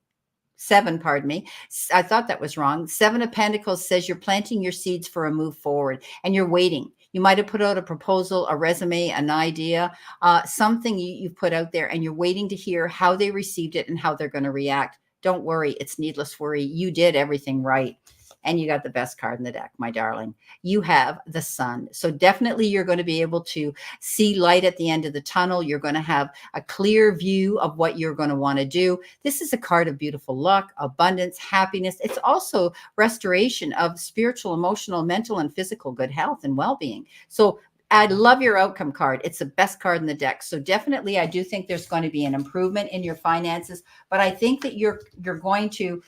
7, pardon me. I thought that was wrong. 7 of Pentacles says you're planting your seeds for a move forward, and you're waiting. You might have put out a proposal, a resume, an idea, something you've put out there, and you're waiting to hear how they received it and how they're going to react. Don't worry. It's needless worry. You did everything right. And you got the best card in the deck, my darling. You have the sun. So definitely you're going to be able to see light at the end of the tunnel. You're going to have a clear view of what you're going to want to do. This is a card of beautiful luck, abundance, happiness. It's also restoration of spiritual, emotional, mental, and physical good health and well-being. So I love your outcome card. It's the best card in the deck. So definitely, I do think there's going to be an improvement in your finances, but I think that you're going to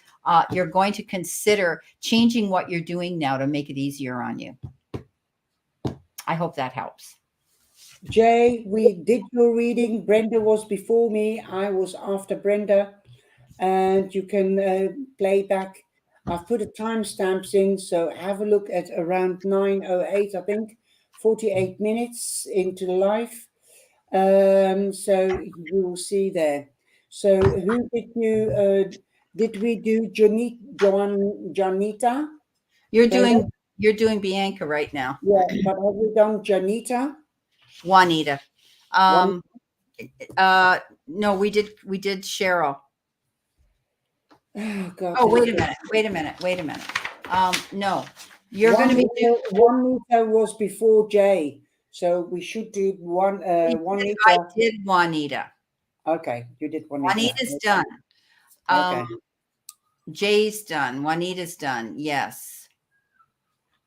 consider changing what you're doing now to make it easier on you. I hope that helps. Jay, we did your reading. Brenda was before me. I was after Brenda, and you can play back. I've put the timestamps in, so have a look at around 9:08, I think. 48 minutes into the live. So you will see there. So who did we do Janita? You're doing Bianca right now. Yeah, but have we done Janita? Juanita. No, we did Cheryl. Oh God. Oh, wait a minute. No. You're going to be Juanita was before Jay, so we should do Juanita. I did Juanita. Okay, you did Juanita. Juanita's done. Okay. Jay's done. Juanita's done. Yes.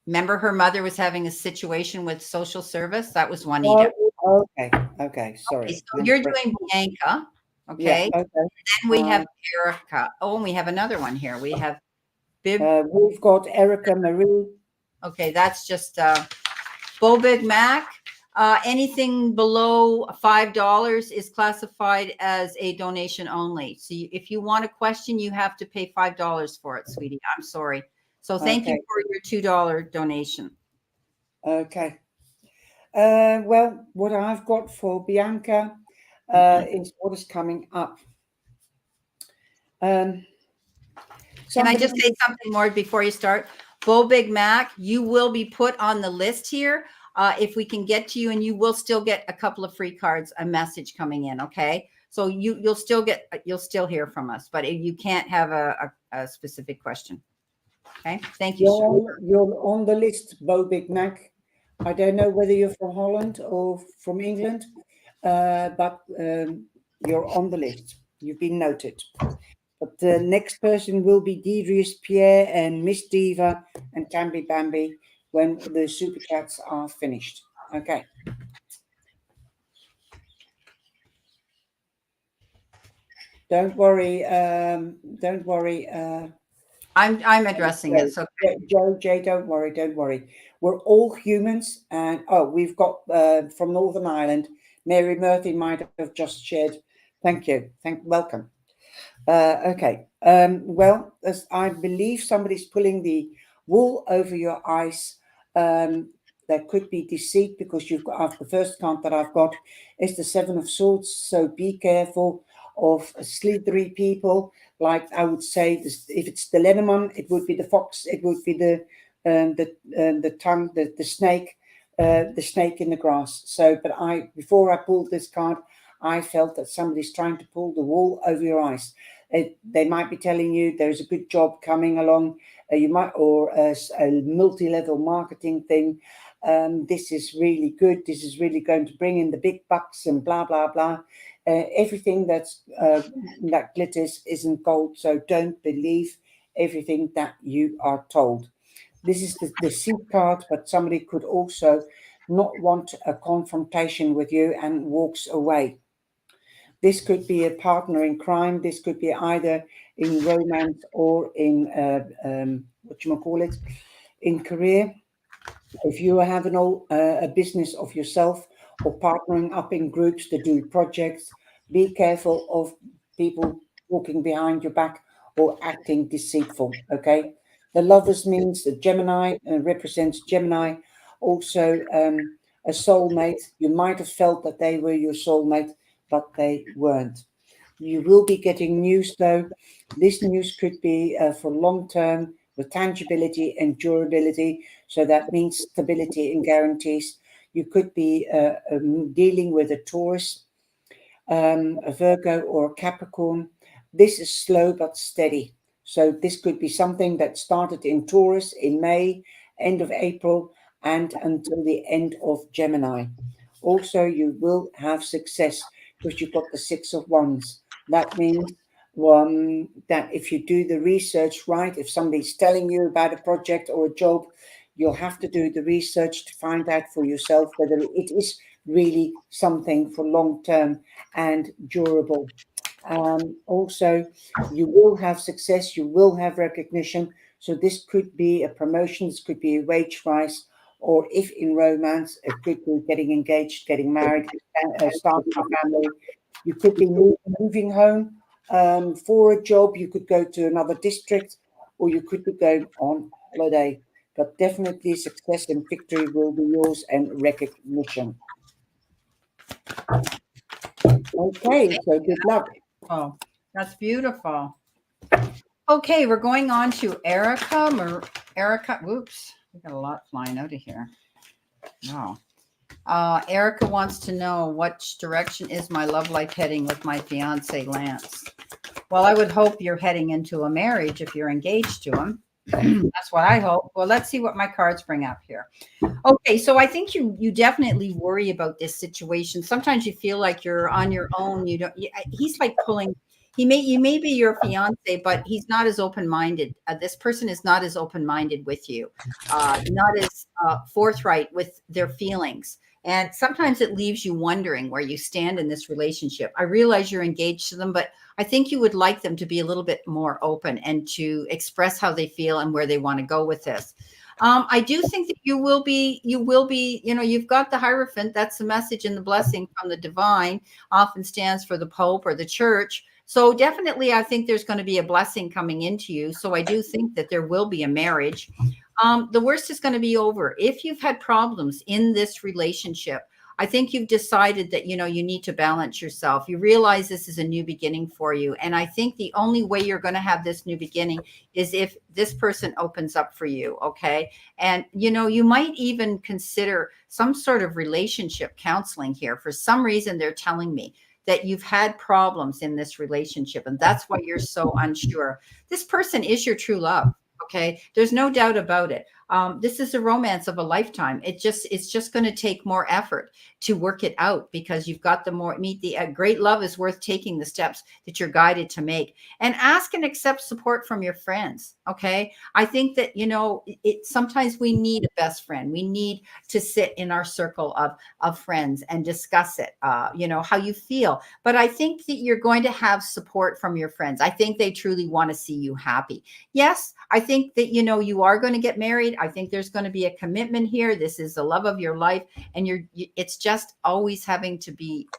Remember, her mother was having a situation with social service. That was Juanita. Okay. Okay. Sorry. Okay, so you're doing Bianca. Yeah. Okay. Okay. Then we have Erica. Oh, and we have another one here. We have Bib. We've got Erica Marie. Okay, that's just Bo Big Mac. Anything below $5 is classified as a donation only. So if you want a question, you have to pay $5 for it, sweetie. I'm sorry. So thank you for your $2 donation. Okay. Well, what I've got for Bianca is what is coming up. Can I just say something more before you start? Bo Big Mac, you will be put on the list here. If we can get to you, and you will still get a couple of free cards, a message coming in. Okay. So you'll still hear from us, but you can't have a specific question. Okay. Thank you. You're on the list, Bo Big Mac. I don't know whether you're from Holland or from England, but you're on the list. You've been noted. But the next person will be Deidre's Pierre and Miss Diva and Tambi Bambi when the super chats are finished. Okay. Don't worry. Don't worry. I'm addressing it. So Jay, don't worry. Don't worry. We're all humans, and we've got from Northern Ireland. Mary Murphy might have just shared. Thank you. Welcome. Okay. Well, as I believe somebody's pulling the wool over your eyes. There could be deceit because you've got the first card that I've got is the Seven of Swords. So be careful of slithery people. Like I would say, if it's the Lenormand, it would be the fox. It would be the tongue, the snake in the grass. So, but before I pulled this card, I felt that somebody's trying to pull the wool over your eyes. They might be telling you there's a good job coming along. You might, or a multi-level marketing thing. This is really good. This is really going to bring in the big bucks and blah blah blah. Everything that glitters isn't gold. So don't believe everything that you are told. This is the deceit card, but somebody could also not want a confrontation with you and walks away. This could be a partner in crime. This could be either in romance or in in career. If you have a business of yourself or partnering up in groups to do projects, be careful of people walking behind your back or acting deceitful. Okay. The Lovers means the Gemini represents Gemini. Also, a soulmate. You might have felt that they were your soulmate, but they weren't. You will be getting news though. This news could be for long term with tangibility and durability. So that means stability and guarantees. You could be dealing with a Taurus, a Virgo, or a Capricorn. This is slow but steady. So this could be something that started in Taurus in May, end of April, and until the end of Gemini. Also, you will have success because you've got the Six of Wands. That means that if you do the research right, if somebody's telling you about a project or a job, you'll have to do the research to find out for yourself whether it is really something for long term and durable. Also, you will have success, you will have recognition. So this could be a promotion, this could be a wage rise, or if in romance, it could be getting engaged, getting married, starting a family. You could be moving home for a job. You could go to another district, or you could be going on holiday. But definitely success and victory will be yours and recognition. Okay, so good luck. Oh, that's beautiful. Okay, we're going on to Erica. Erica, whoops, we got a lot flying out of here. Wow. Erica wants to know which direction is my love life heading with my fiance, Lance. Well, I would hope you're heading into a marriage if you're engaged to him. That's what I hope. Well, let's see what my cards bring up here. Okay, so I think you definitely worry about this situation. Sometimes you feel like you're on your own. He's like pulling. You may be your fiance, but he's not as open-minded. This person is not as open-minded with you, not as forthright with their feelings. And sometimes it leaves you wondering where you stand in this relationship. I realize you're engaged to them, but I think you would like them to be a little bit more open and to express how they feel and where they want to go with this. I do think that you will be, you've got the Hierophant. That's the message and the blessing from the divine, often stands for the Pope or the church. So definitely, I think there's going to be a blessing coming into you. So I do think that there will be a marriage. The worst is going to be over. If you've had problems in this relationship, I think you've decided that, you need to balance yourself. You realize this is a new beginning for you. And I think the only way you're going to have this new beginning is if this person opens up for you. Okay. And, you might even consider some sort of relationship counseling here. For some reason, they're telling me that you've had problems in this relationship, and that's why you're so unsure. This person is your true love. Okay. There's no doubt about it. This is a romance of a lifetime. It's just going to take more effort to work it out, because you've got great love is worth taking the steps that you're guided to make, and ask and accept support from your friends. Okay. I think that, sometimes we need a best friend. We need to sit in our circle of friends and discuss it, how you feel. But I think that you're going to have support from your friends. I think they truly want to see you happy. Yes, I think that, you are going to get married. I think there's going to be a commitment here. This is the love of your life. And it's just always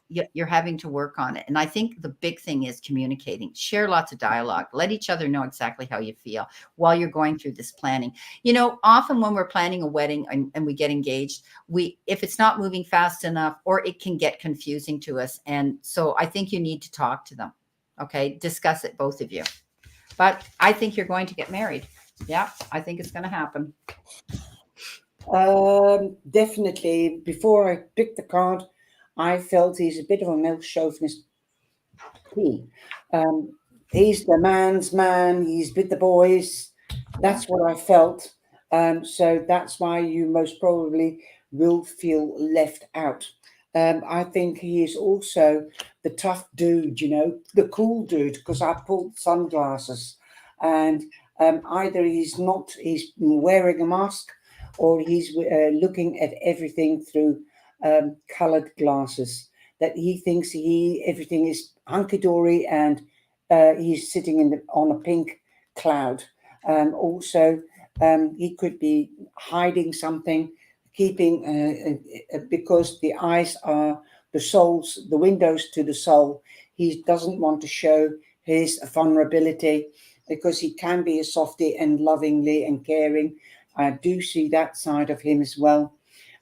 you're having to work on it. And I think the big thing is communicating. Share lots of dialogue. Let each other know exactly how you feel while you're going through this planning. Often when we're planning a wedding and we get engaged, if it's not moving fast enough, or it can get confusing to us. And so I think you need to talk to them. Okay. Discuss it, both of you. But I think you're going to get married. Yeah, I think it's going to happen. Definitely. Before I picked the card, I felt he's a bit of a male chauvinist. He's the man's man. He's with the boys. That's what I felt. So that's why you most probably will feel left out. I think he is also the tough dude, the cool dude, because I pulled sunglasses, and either he's wearing a mask, or he's looking at everything through colored glasses, that he thinks everything is hunky-dory, and he's sitting on a pink cloud. Also, he could be hiding something, keeping because the eyes are the windows to the soul. He doesn't want to show his vulnerability, because he can be a softie and lovingly and caring. I do see that side of him as well.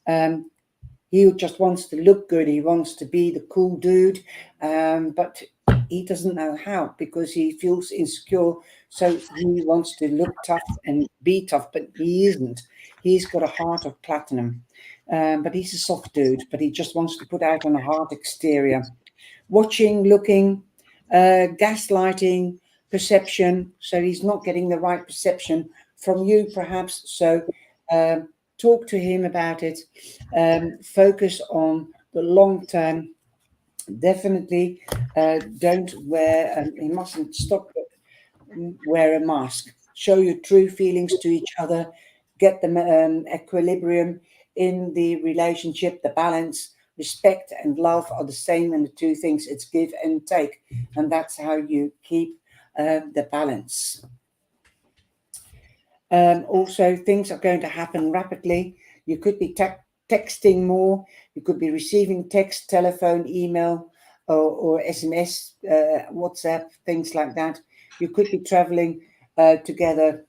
He just wants to look good. He wants to be the cool dude, but he doesn't know how, because he feels insecure. So he wants to look tough and be tough, but he isn't. He's got a heart of platinum, but he's a soft dude, but he just wants to put out on a hard exterior. Watching, looking, gaslighting, perception. So he's not getting the right perception from you, perhaps. So talk to him about it. Focus on the long term. Definitely don't he mustn't stop wear a mask. Show your true feelings to each other. Get the equilibrium in the relationship, the balance. Respect and love are the same in the two things. It's give and take. And that's how you keep the balance. Also, things are going to happen rapidly. You could be texting more. You could be receiving text, telephone, email, or SMS, WhatsApp, things like that. You could be traveling together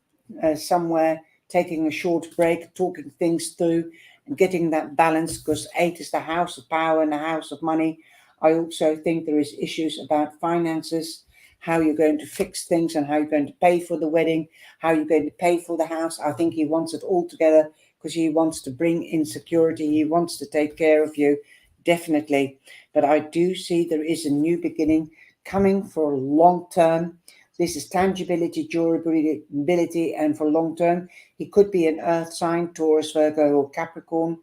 somewhere, taking a short break, talking things through, and getting that balance, because 8 is the house of power and the house of money. I also think there is issues about finances, how you're going to fix things and how you're going to pay for the wedding, how you're going to pay for the house. I think he wants it all together, because he wants to bring in security. He wants to take care of you, definitely. But I do see there is a new beginning coming for long term. This is tangibility, durability, and for long term. He could be an earth sign, Taurus, Virgo, or Capricorn.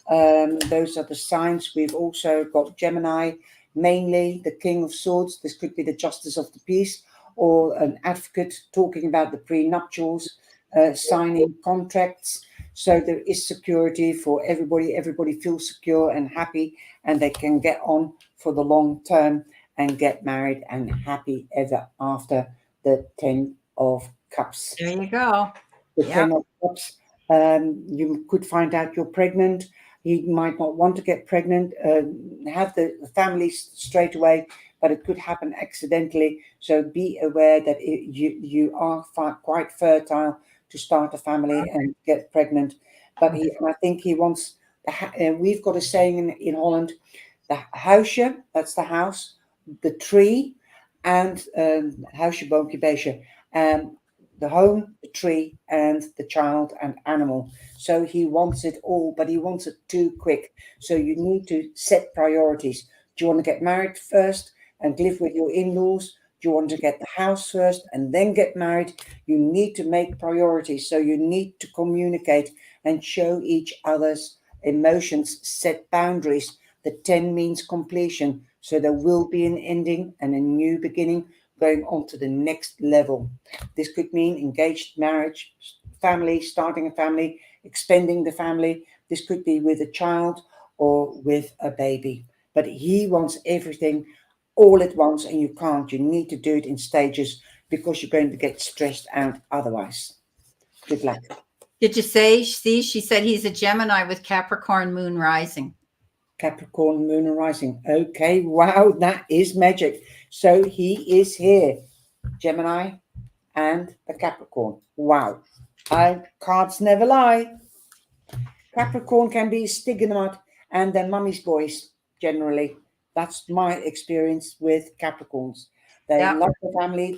Those are the signs. We've also got Gemini, mainly the King of Swords. This could be the Justice of the Peace, or an advocate talking about the prenuptials, signing contracts. So there is security for everybody. Everybody feels secure and happy, and they can get on for the long term and get married and happy ever after. The 10 of Cups. There you go. The Yep. 10 of Cups. You could find out you're pregnant. He might not want to get pregnant, have the family straight away, but it could happen accidentally. So be aware that you are quite fertile to start a family and get pregnant. But I think he wants, we've got a saying in Holland, the huisje, that's the house, the tree, and huisje, boompje, beestje, the home, the tree, and the child and animal. So he wants it all, but he wants it too quick. So you need to set priorities. Do you want to get married first and live with your in-laws? Do you want to get the house first and then get married? You need to make priorities. So you need to communicate and show each other's emotions, set boundaries. The 10 means completion. So there will be an ending and a new beginning, going on to the next level. This could mean engaged marriage, family, starting a family, expanding the family. This could be with a child or with a baby. But he wants everything all at once, and you can't. You need to do it in stages because you're going to get stressed out otherwise. Good luck. Did you say, see, she said he's a Gemini with Capricorn moon rising. Capricorn moon rising. Okay, wow, that is magic. So he is here, Gemini and the Capricorn. Wow, cards never lie. Capricorn can be stigmat and their mummy's boys generally. That's my experience with Capricorns. They love the family.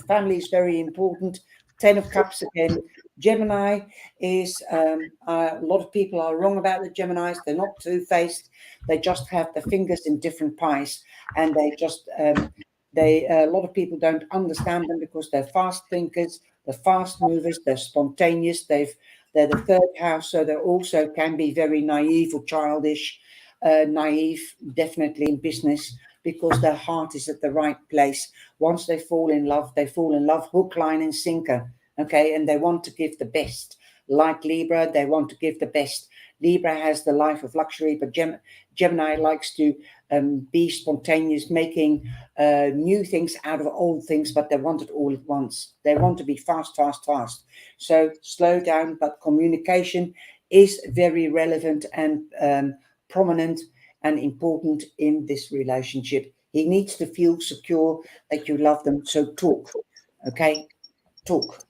Family is very important. 10 of Cups again. Gemini is, a lot of people are wrong about the Geminis. They're not two-faced. They just have their fingers in different pies. And they just, a lot of people don't understand them because they're fast thinkers, they're fast movers, they're spontaneous. They're the third house, so they also can be very naive or childish. Naive, definitely in business, because their heart is at the right place. Once they fall in love hook, line, and sinker. Okay, and they want to give the best. Like Libra, they want to give the best. Libra has the life of luxury, but Gemini likes to be spontaneous, making new things out of old things, but they want it all at once. They want to be fast, fast, fast. So slow down, but communication is very relevant and prominent and important in this relationship. He needs to feel secure that you love them. So talk, okay? Talk.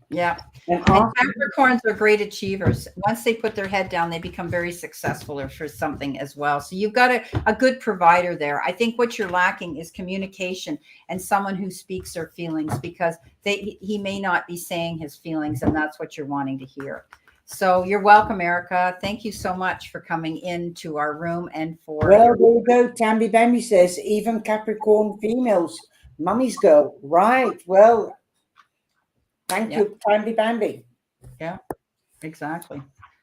Yeah. And Capricorns are great achievers. Once they put their head down, they become very successful or for something as well. So you've got a good provider there. I think what you're lacking is communication and someone who speaks their feelings, because he may not be saying his feelings, and that's what you're wanting to hear. So you're welcome, Erica. Thank you so much for coming into our room and for. Well, there you go. Tambi Bambi says, even Capricorn females, mummy's girl. Right. Well, thank you, Tambi Bambi. Yeah, exactly.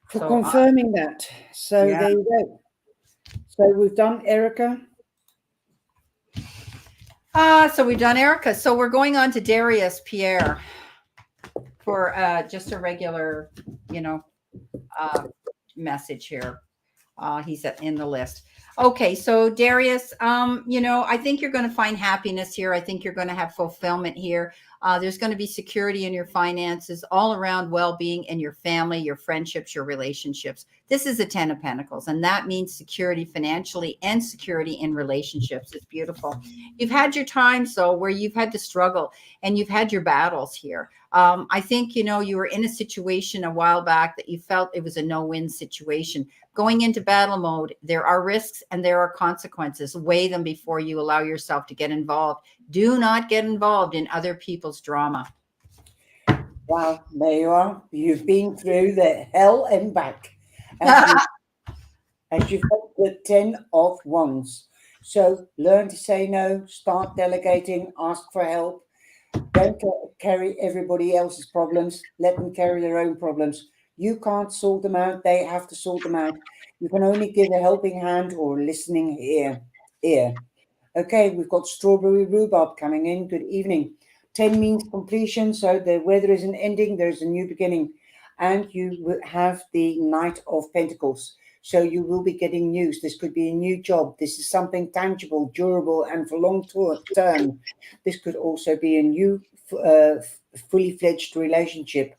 For confirming that. So there you go. So we've done Erica. So we've done Erica. So we're going on to Darius Pierre for just a regular, message here. He's in the list. Okay, so Darius, I think you're going to find happiness here. I think you're going to have fulfillment here. There's going to be security in your finances, all around well-being in your family, your friendships, your relationships. This is a 10 of Pentacles, and that means security financially and security in relationships. It's beautiful. You've had your times, though, where you've had to struggle and you've had your battles here. I think, you were in a situation a while back that you felt it was a no-win situation. Going into battle mode, there are risks and there are consequences. Weigh them before you allow yourself to get involved. Do not get involved in other people's drama. Wow, there you are. You've been through the hell and back. As you've got the 10 of Wands. So learn to say no, start delegating, ask for help. Don't carry everybody else's problems. Let them carry their own problems. You can't sort them out. They have to sort them out. You can only give a helping hand or a listening ear. Okay, we've got Strawberry Rhubarb coming in. Good evening. 10 means completion. So the weather isn't ending. There's a new beginning. and you will have the Knight of Pentacles. So you will be getting news. This could be a new job. This is something tangible, durable, and for long term. This could also be a new fully fledged relationship.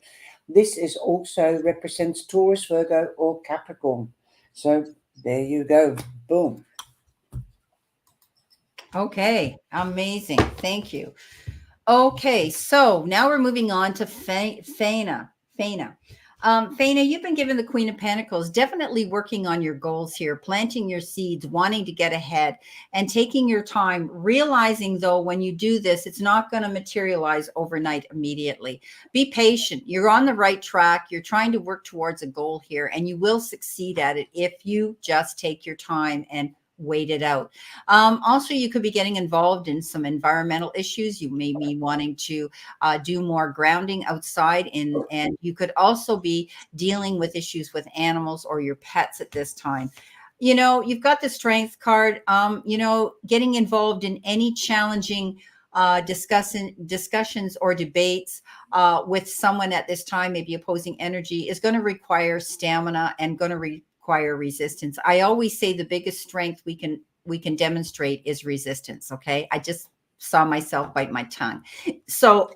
This is also represents Taurus, Virgo, or Capricorn. So there you go. Boom. Okay, amazing. Thank you. Okay, so now we're moving on to Faina. Faina, you've been given the Queen of Pentacles, definitely working on your goals here, planting your seeds, wanting to get ahead and taking your time, realizing though, when you do this, it's not going to materialize overnight immediately. Be patient. You're on the right track. You're trying to work towards a goal here, and you will succeed at it if you just take your time and wait it out. Also, you could be getting involved in some environmental issues. You may be wanting to do more grounding outside, and you could also be dealing with issues with animals or your pets at this time. You know, you've got the Strength card. You know, getting involved in any challenging discussions or debates with someone at this time, maybe opposing energy, is going to require stamina and going to require resistance. I always say the biggest strength we can demonstrate is resistance. Okay. I just saw myself bite my tongue. So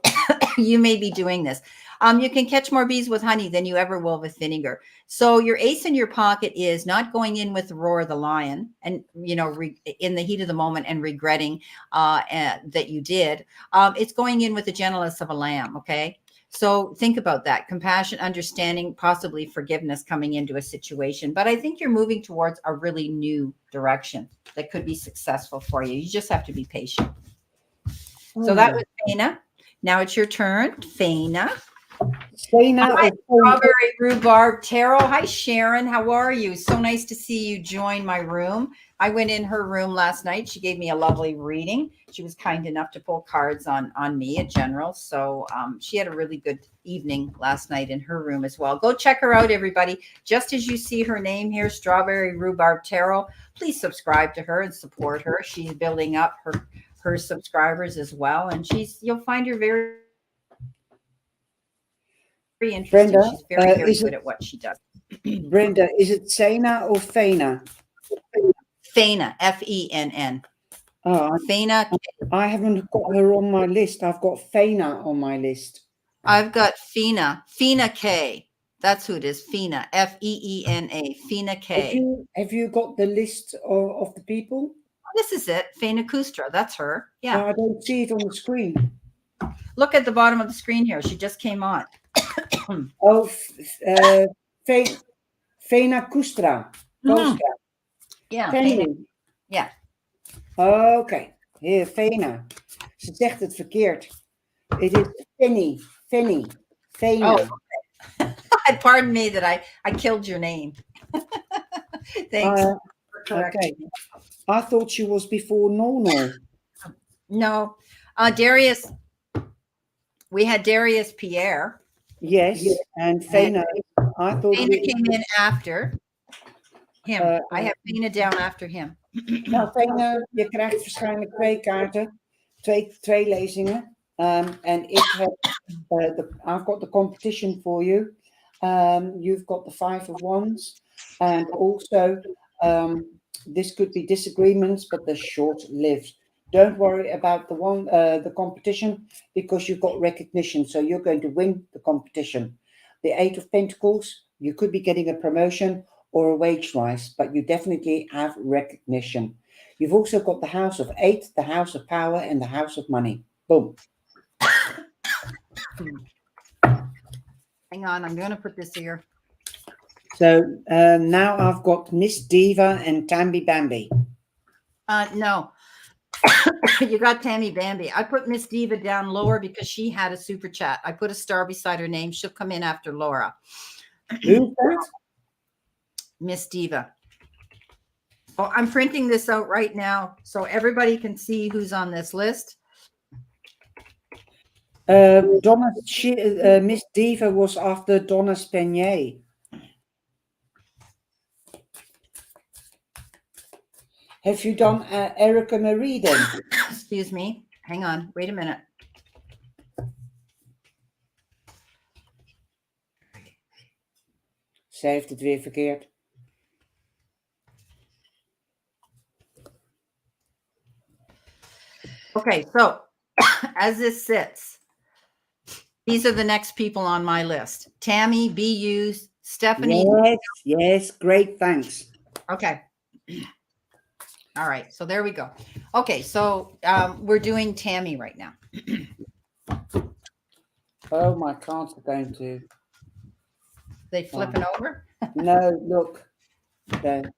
you may be doing this. You can catch more bees with honey than you ever will with vinegar. So your ace in your pocket is not going in with the roar of the lion and, you know, in the heat of the moment and regretting that you did. It's going in with the gentleness of a lamb. Okay. So think about that. Compassion, understanding, possibly forgiveness coming into a situation. But I think you're moving towards a really new direction that could be successful for you. You just have to be patient. So that was Faina. Now it's your turn, Faina. Hi, Strawberry Rhubarb Tarot. Hi, Sharon. How are you? So nice to see you join my room. I went in her room last night. She gave me a lovely reading. She was kind enough to pull cards on me in general. So she had a really good evening last night in her room as well. Go check her out, everybody. Just as you see her name here, Strawberry Rhubarb Tarot, please subscribe to her and support her. She's building up her subscribers as well. And you'll find her very interesting. Brenda, she's very good at what she does. Brenda, is it Sena or Faina? Faina, F-E-N-N. Oh, Faina. I haven't got her on my list. I've got Faina on my list. I've got Fina K. That's who it is. Fina, F-E-E-N-A. Fina K. Have you got the list of the people? This is it. Faina Kustra. That's her. Yeah. No, I don't see it on the screen. Look at the bottom of the screen here. She just came on. Oh, Faina Kustra. Ja, ja. Oké, hier, Faina. Ze zegt het verkeerd. Het is Fanny. Faina. Oh, okay. Pardon me that I killed your name. Thanks for correcting me. I thought she was before Nono. No. Darius, we had Darius Pierre. Yes, and Faina. I thought Faina came in after him. I have Faina down after him. Nou, Faina, je krijgt waarschijnlijk 2 kaarten, twee lezingen. And I've got the competition for you. You've got the 5 of Wands, and also this could be disagreements, but they're short-lived. Don't worry about the competition, because you've got recognition, so you're going to win the competition. The 8 of Pentacles, you could be getting a promotion or a wage rise, but you definitely have recognition. You've also got the House of 8, the House of Power, and the House of Money. Boom. Hang on, I'm going to put this here. So now I've got Miss Diva and Tammy Bambi. No. You got Tammy Bambi. I put Miss Diva down lower because she had a super chat. I put a star beside her name. She'll come in after Laura. Who's that? Miss Diva. Oh, I'm printing this out right now so everybody can see who's on this list. Donna, Miss Diva was after Donna Spenier. Have you done Erica Marie then? Excuse me. Hang on. Wait a minute. Ze heeft het weer verkeerd. Okay, so as this sits, these are the next people on my list. Tammy, BU, Stephanie. Yes, great, thanks. Okay. All right, so there we go. Okay, so we're doing Tammy right now. Oh, my cards are going to. They flipping over? No, look. They're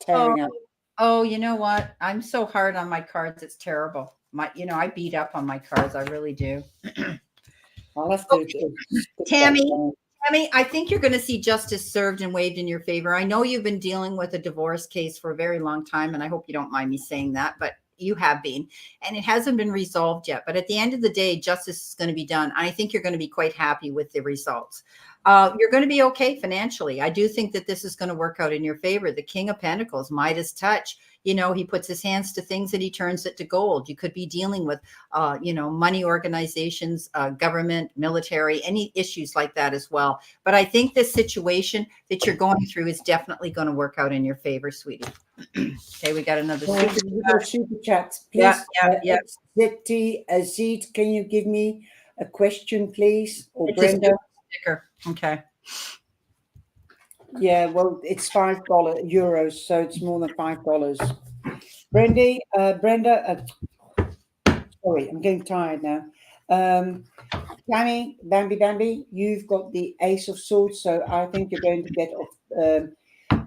tearing up. Oh, you know what? I'm so hard on my cards. It's terrible. I beat up on my cards. I really do. I'll have to. Okay. Tammy, I think you're going to see justice served and waived in your favor. I know you've been dealing with a divorce case for a very long time, and I hope you don't mind me saying that, but you have been, and it hasn't been resolved yet. But at the end of the day, justice is going to be done. I think you're going to be quite happy with the results. You're going to be okay financially. I do think that this is going to work out in your favor. The King of Pentacles, Midas touch. He puts his hands to things and he turns it to gold. You could be dealing with, money organizations, government, military, any issues like that as well. But I think this situation that you're going through is definitely going to work out in your favor, sweetie. Okay, we got another super chat. Please, yeah. Azit, can you give me a question, please? Or Brenda? Sticker. Okay. Yeah, well, it's €5, so it's more than $5. Brenda, sorry, I'm getting tired now. Tammy, Bambi, you've got the Ace of Swords, so I think you're going to get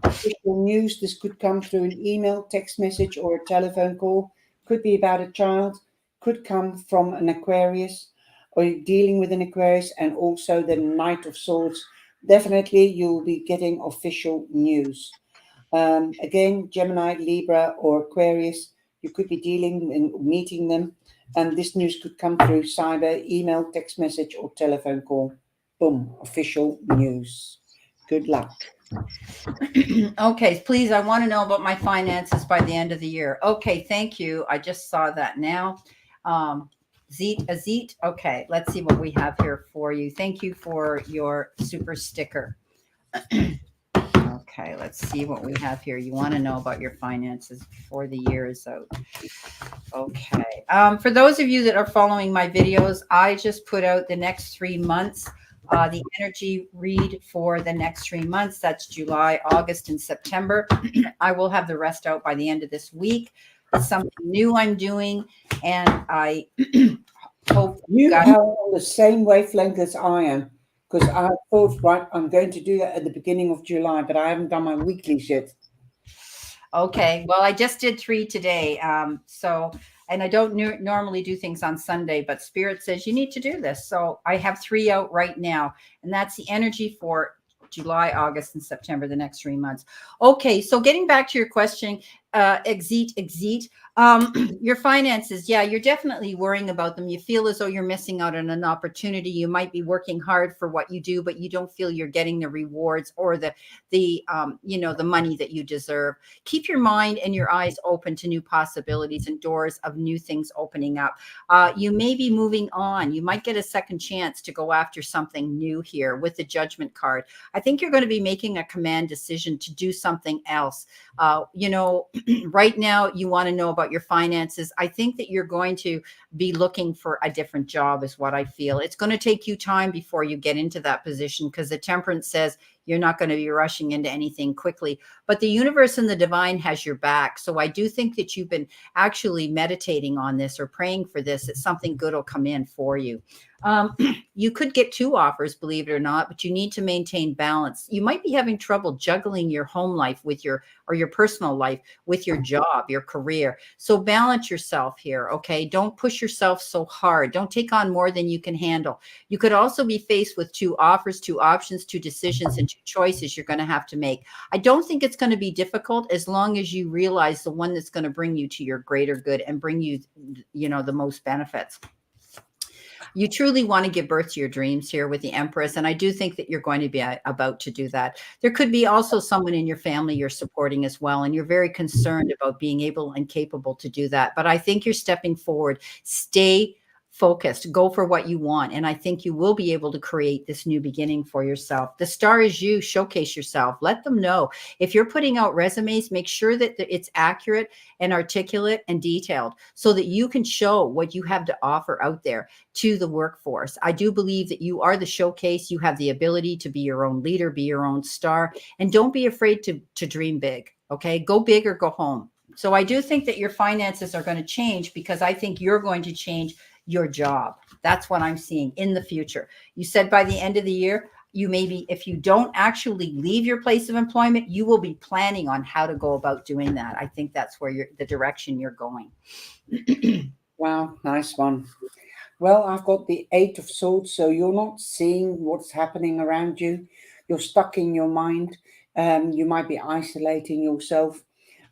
official news. This could come through an email, text message, or a telephone call. Could be about a child. Could come from an Aquarius, or you're dealing with an Aquarius, and also the Knight of Swords. Definitely, you'll be getting official news. Again, Gemini, Libra, or Aquarius, you could be dealing and meeting them, and this news could come through cyber, email, text message, or telephone call. Boom, official news. Good luck. Okay, please, I want to know about my finances by the end of the year. Okay, thank you. I just saw that now. Azit. Okay, let's see what we have here for you. Thank you for your super sticker. Okay, let's see what we have here. You want to know about your finances before the year is out. Okay. For those of you that are following my videos, I just put out the next 3 months, the energy read for the next 3 months. That's July, August, and September. I will have the rest out by the end of this week. It's something new I'm doing, and I hope you are on the same wavelength as I am, because I thought, right, I'm going to do that at the beginning of July, but I haven't done my weeklies yet. Okay, well, I just did 3 today, and I don't normally do things on Sunday, but Spirit says you need to do this, so I have 3 out right now, and that's the energy for July, August, and September, the next 3 months. Okay, so getting back to your question, Exit, your finances, yeah, you're definitely worrying about them. You feel as though you're missing out on an opportunity. You might be working hard for what you do, but you don't feel you're getting the rewards or the money that you deserve. Keep your mind and your eyes open to new possibilities and doors of new things opening up. You may be moving on. You might get a second chance to go after something new here with the Judgment card. I think you're going to be making a command decision to do something else. Right now you want to know about your finances. I think that you're going to be looking for a different job is what I feel. It's going to take you time before you get into that position, because the Temperance says you're not going to be rushing into anything quickly, but the universe and the divine has your back. So I do think that you've been actually meditating on this or praying for this, that something good will come in for you. You could get 2 offers, believe it or not, but you need to maintain balance. You might be having trouble juggling your home life with your personal life with your job, your career. So balance yourself here. Okay. Don't push yourself so hard. Don't take on more than you can handle. You could also be faced with 2 offers, 2 options, 2 decisions, and 2 choices you're going to have to make. I don't think it's going to be difficult as long as you realize the one that's going to bring you to your greater good and bring you, the most benefits. You truly want to give birth to your dreams here with the Empress. And I do think that you're going to be about to do that. There could be also someone in your family you're supporting as well. And you're very concerned about being able and capable to do that. But I think you're stepping forward. Stay focused, go for what you want. And I think you will be able to create this new beginning for yourself. The star is you. Showcase yourself. Let them know. If you're putting out resumes, make sure that it's accurate and articulate and detailed so that you can show what you have to offer out there to the workforce. I do believe that you are the showcase. You have the ability to be your own leader, be your own star, and don't be afraid to dream big. Okay. Go big or go home. So I do think that your finances are going to change because I think you're going to change your job. That's what I'm seeing in the future. You said by the end of the year, you maybe, if you don't actually leave your place of employment, you will be planning on how to go about doing that. I think that's where the direction you're going. Wow, nice one. Well, I've got the Eight of Swords, so you're not seeing what's happening around you. You're stuck in your mind. You might be isolating yourself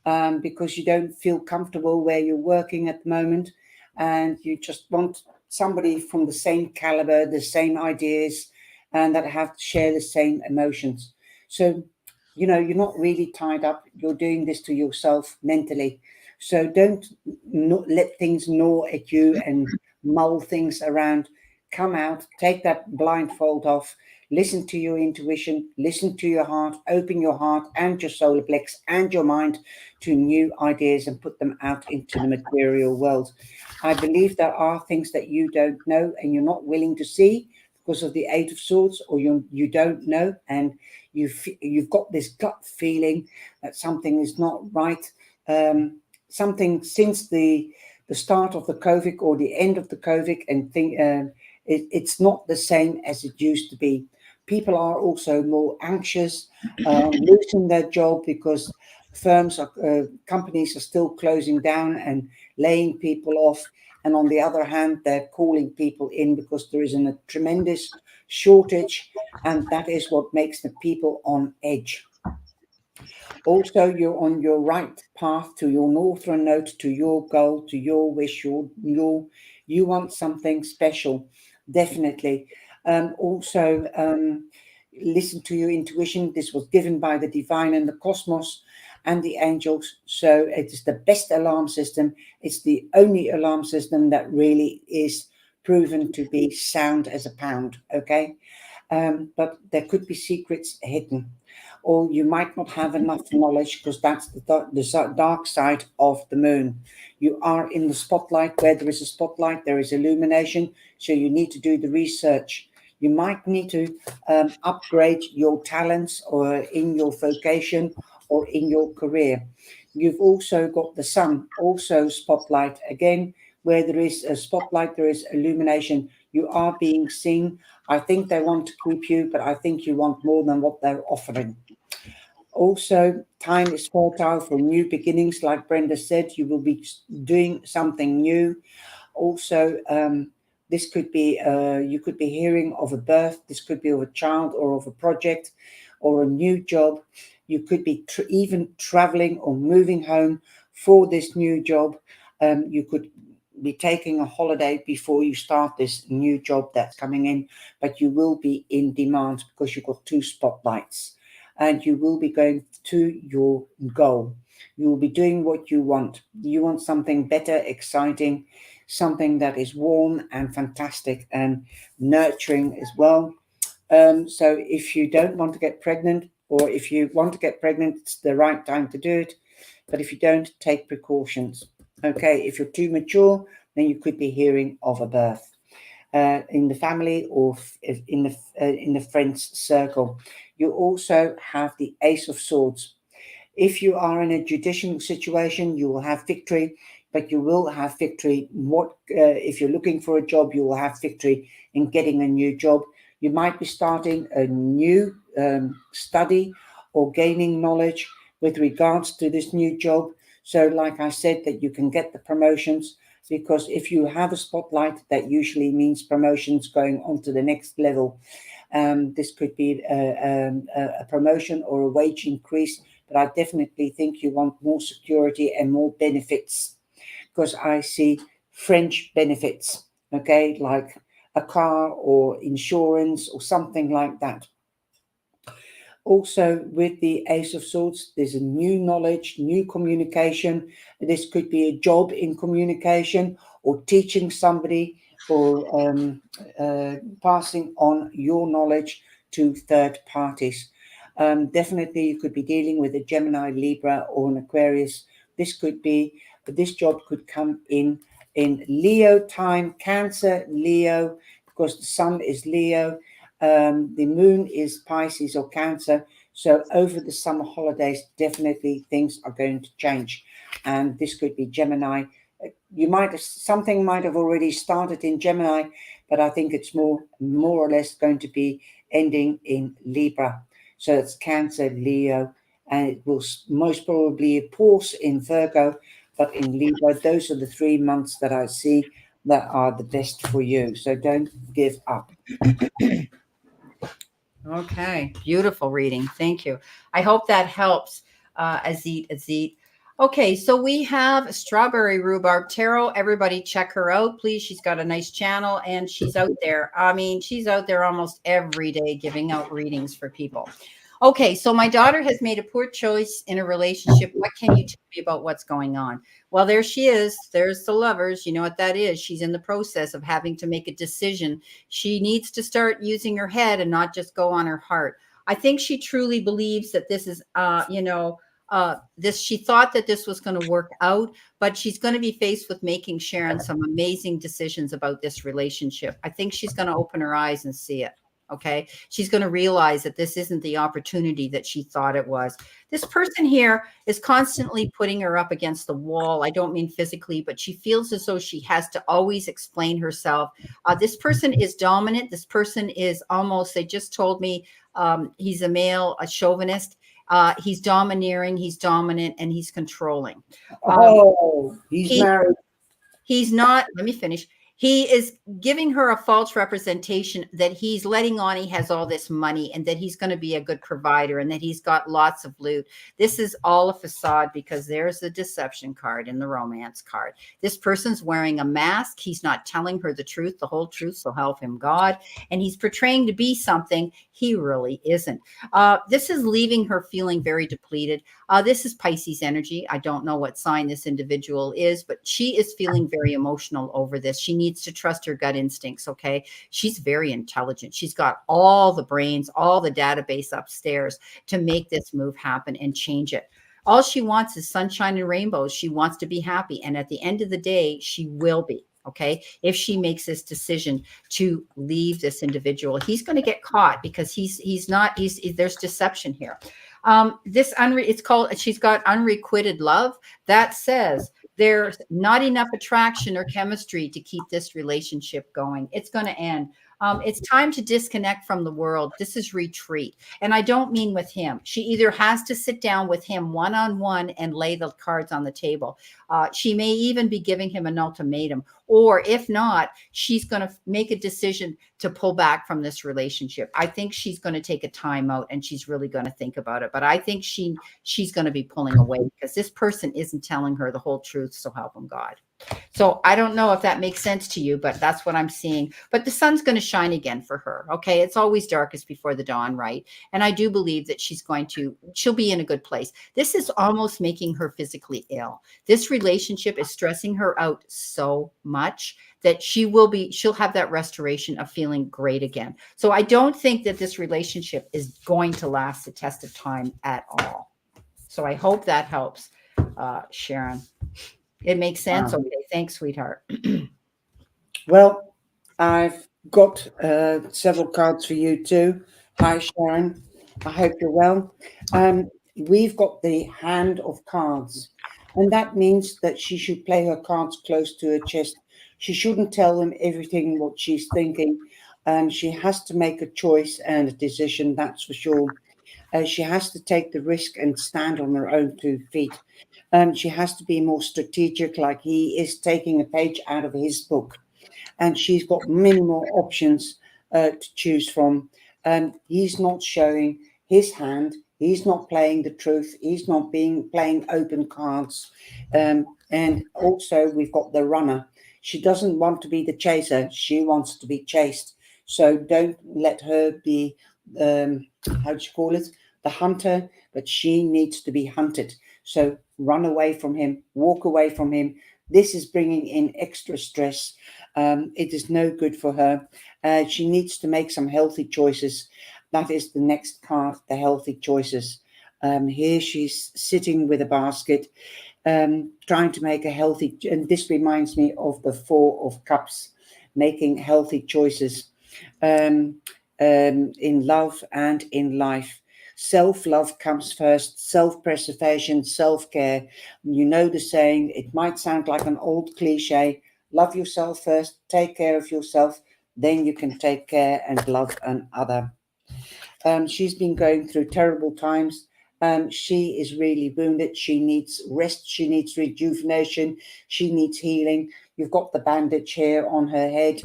because you don't feel comfortable where you're working at the moment, and you just want somebody from the same caliber, the same ideas, and that have to share the same emotions. So, you're not really tied up. You're doing this to yourself mentally. So don't let things gnaw at you and mull things around. Come out, take that blindfold off, listen to your intuition, listen to your heart, open your heart and your solar plex and your mind to new ideas and put them out into the material world. I believe there are things that you don't know and you're not willing to see because of the Eight of Swords, or you don't know, and you've got this gut feeling that something is not right. Something since the start of the COVID or the end of the COVID, and it's not the same as it used to be. People are also more anxious, losing their job because companies are still closing down and laying people off. And on the other hand, they're calling people in because there is a tremendous shortage, and that is what makes the people on edge. Also, you're on your right path to your northern node, to your goal, to your wish. You want something special, definitely. Also, listen to your intuition. This was given by the divine and the cosmos and the angels. So it is the best alarm system. It's the only alarm system that really is proven to be sound as a pound. Okay. But there could be secrets hidden, or you might not have enough knowledge because that's the dark side of the moon. You are in the spotlight. Where there is a spotlight, there is illumination. So you need to do the research. You might need to upgrade your talents or in your vocation or in your career. You've also got the sun, also spotlight. Again, where there is a spotlight, there is illumination. You are being seen. I think they want to keep you, but I think you want more than what they're offering. Also, time is fertile for new beginnings. Like Brenda said, you will be doing something new. Also, this could be, you could be hearing of a birth. This could be of a child or of a project or a new job. You could be even traveling or moving home for this new job. You could be taking a holiday before you start this new job that's coming in, but you will be in demand because you've got two spotlights, and you will be going to your goal. You will be doing what you want. You want something better, exciting, something that is warm and fantastic and nurturing as well. So if you don't want to get pregnant, or if you want to get pregnant, it's the right time to do it. But if you don't, take precautions. Okay, if you're too mature, then you could be hearing of a birth in the family or in the friends circle. You also have the Ace of Swords. If you are in a judicial situation, you will have victory, but you will have victory. If you're looking for a job, you will have victory in getting a new job. You might be starting a new study or gaining knowledge with regards to this new job. So like I said, that you can get the promotions, because if you have a spotlight, that usually means promotions going on to the next level. This could be a promotion or a wage increase, but I definitely think you want more security and more benefits, because I see French benefits, okay, like a car or insurance or something like that. Also, with the Ace of Swords, there's a new knowledge, new communication. This could be a job in communication or teaching somebody for passing on your knowledge to third parties. Definitely, you could be dealing with a Gemini, Libra, or an Aquarius. This job could come in Leo time, Cancer, Leo, because the sun is Leo, the moon is Pisces or Cancer. So over the summer holidays, definitely things are going to change, and this could be Gemini. Something might have already started in Gemini, but I think it's more or less going to be ending in Libra. So it's Cancer, Leo, and it will most probably pause in Virgo, but in Libra. Those are the 3 months that I see that are the best for you. So don't give up. Okay, beautiful reading. Thank you. I hope that helps, Azit. Okay, so we have Strawberry Rhubarb Tarot. Everybody check her out, please. She's got a nice channel, and she's out there. I mean, she's out there almost every day giving out readings for people. Okay, so my daughter has made a poor choice in a relationship. What can you tell me about what's going on? Well, there she is. There's the lovers. You know what that is. She's in the process of having to make a decision. She needs to start using her head and not just go on her heart. I think she truly believes that this is, she thought that this was going to work out, but she's going to be faced with making, Sharon, some amazing decisions about this relationship. I think she's going to open her eyes and see it. Okay. She's going to realize that this isn't the opportunity that she thought it was. This person here is constantly putting her up against the wall. I don't mean physically, but she feels as though she has to always explain herself. This person is dominant. This person is almost, they just told me he's a male, a chauvinist. He's domineering, he's dominant, and he's controlling. He's married. He's not, let me finish. He is giving her a false representation that he's letting on he has all this money and that he's going to be a good provider and that he's got lots of loot. This is all a facade because there's the deception card in the romance card. This person's wearing a mask. He's not telling her the truth, the whole truth, so help him God. And he's portraying to be something he really isn't. This is leaving her feeling very depleted. This is Pisces energy. I don't know what sign this individual is, but she is feeling very emotional over this. She needs to trust her gut instincts. Okay. She's very intelligent. She's got all the brains, all the database upstairs to make this move happen and change it. All she wants is sunshine and rainbows. She wants to be happy. And at the end of the day, she will be. Okay. If she makes this decision to leave this individual, he's going to get caught because there's deception here. It's called, she's got unrequited love. That says there's not enough attraction or chemistry to keep this relationship going. It's going to end. It's time to disconnect from the world. This is retreat. And I don't mean with him. She either has to sit down with him one-on-one and lay the cards on the table. She may even be giving him an ultimatum. Or if not, she's going to make a decision to pull back from this relationship. I think she's going to take a time out and she's really going to think about it. But I think she's going to be pulling away because this person isn't telling her the whole truth. So help him God. So I don't know if that makes sense to you, but that's what I'm seeing. But the sun's going to shine again for her. Okay. It's always darkest before the dawn, right? And I do believe that she'll be in a good place. This is almost making her physically ill. This relationship is stressing her out so much that she'll have that restoration of feeling great again. So I don't think that this relationship is going to last the test of time at all. So I hope that helps, Sharon. It makes sense. Okay. Thanks, sweetheart. Well, I've got several cards for you too. Hi, Sharon. I hope you're well. We've got the Hand of Cards, and that means that she should play her cards close to her chest. She shouldn't tell them everything what she's thinking. She has to make a choice and a decision, that's for sure. She has to take the risk and stand on her own 2 feet. She has to be more strategic, like he is taking a page out of his book. And she's got many more options to choose from. He's not showing his hand. He's not playing the truth. He's not playing open cards. And also we've got the runner. She doesn't want to be the chaser. She wants to be chased. So don't let her be, how do you call it? The hunter, but she needs to be hunted. So run away from him, walk away from him. This is bringing in extra stress. It is no good for her. She needs to make some healthy choices. That is the next card, the healthy choices. Here she's sitting with a basket, trying to make a healthy, and this reminds me of the Four of Cups, making healthy choices in love and in life. Self-love comes first, self-preservation, self-care. You know the saying, it might sound like an old cliche, love yourself first, take care of yourself, then you can take care and love another. She's been going through terrible times. She is really wounded. She needs rest. She needs rejuvenation. She needs healing. You've got the bandage here on her head,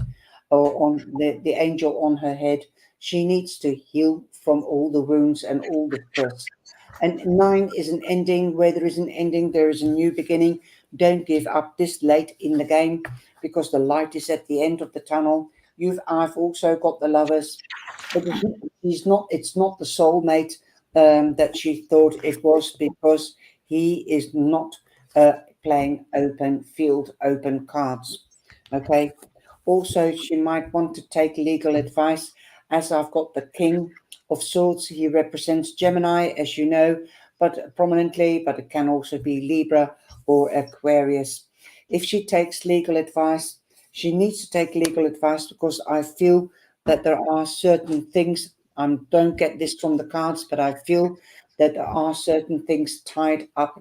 or on the angel on her head. She needs to heal from all the wounds and all the stress. And 9 is an ending. Where there is an ending, there is a new beginning. Don't give up this late in the game, because the light is at the end of the tunnel. I've also got the Lovers, but it's not the soulmate that she thought it was, because he is not playing open field, open cards. Okay. Also, she might want to take legal advice, as I've got the King of Swords. He represents Gemini, as you know, but prominently, but it can also be Libra or Aquarius. If she takes legal advice, she needs to take legal advice, because I feel that there are certain things, I don't get this from the cards, but I feel that there are certain things tied up,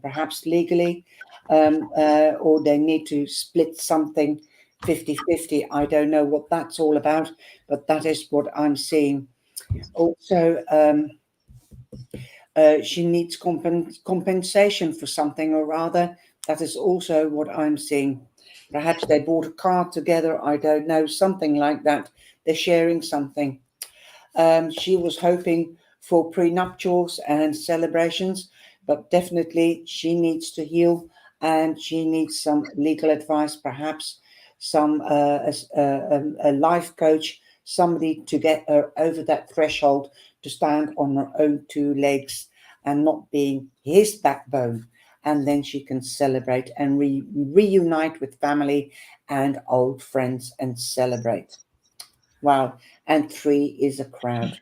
perhaps legally, or they need to split something 50-50. I don't know what that's all about, but that is what I'm seeing. Also, she needs compensation for something or other. That is also what I'm seeing. Perhaps they bought a car together. I don't know, something like that. They're sharing something. She was hoping for prenuptials and celebrations, but definitely she needs to heal, and she needs some legal advice, perhaps some a life coach, somebody to get her over that threshold, to stand on her own 2 legs and not being his backbone. And then she can celebrate and reunite with family and old friends and celebrate. Wow. And 3 is a crowd.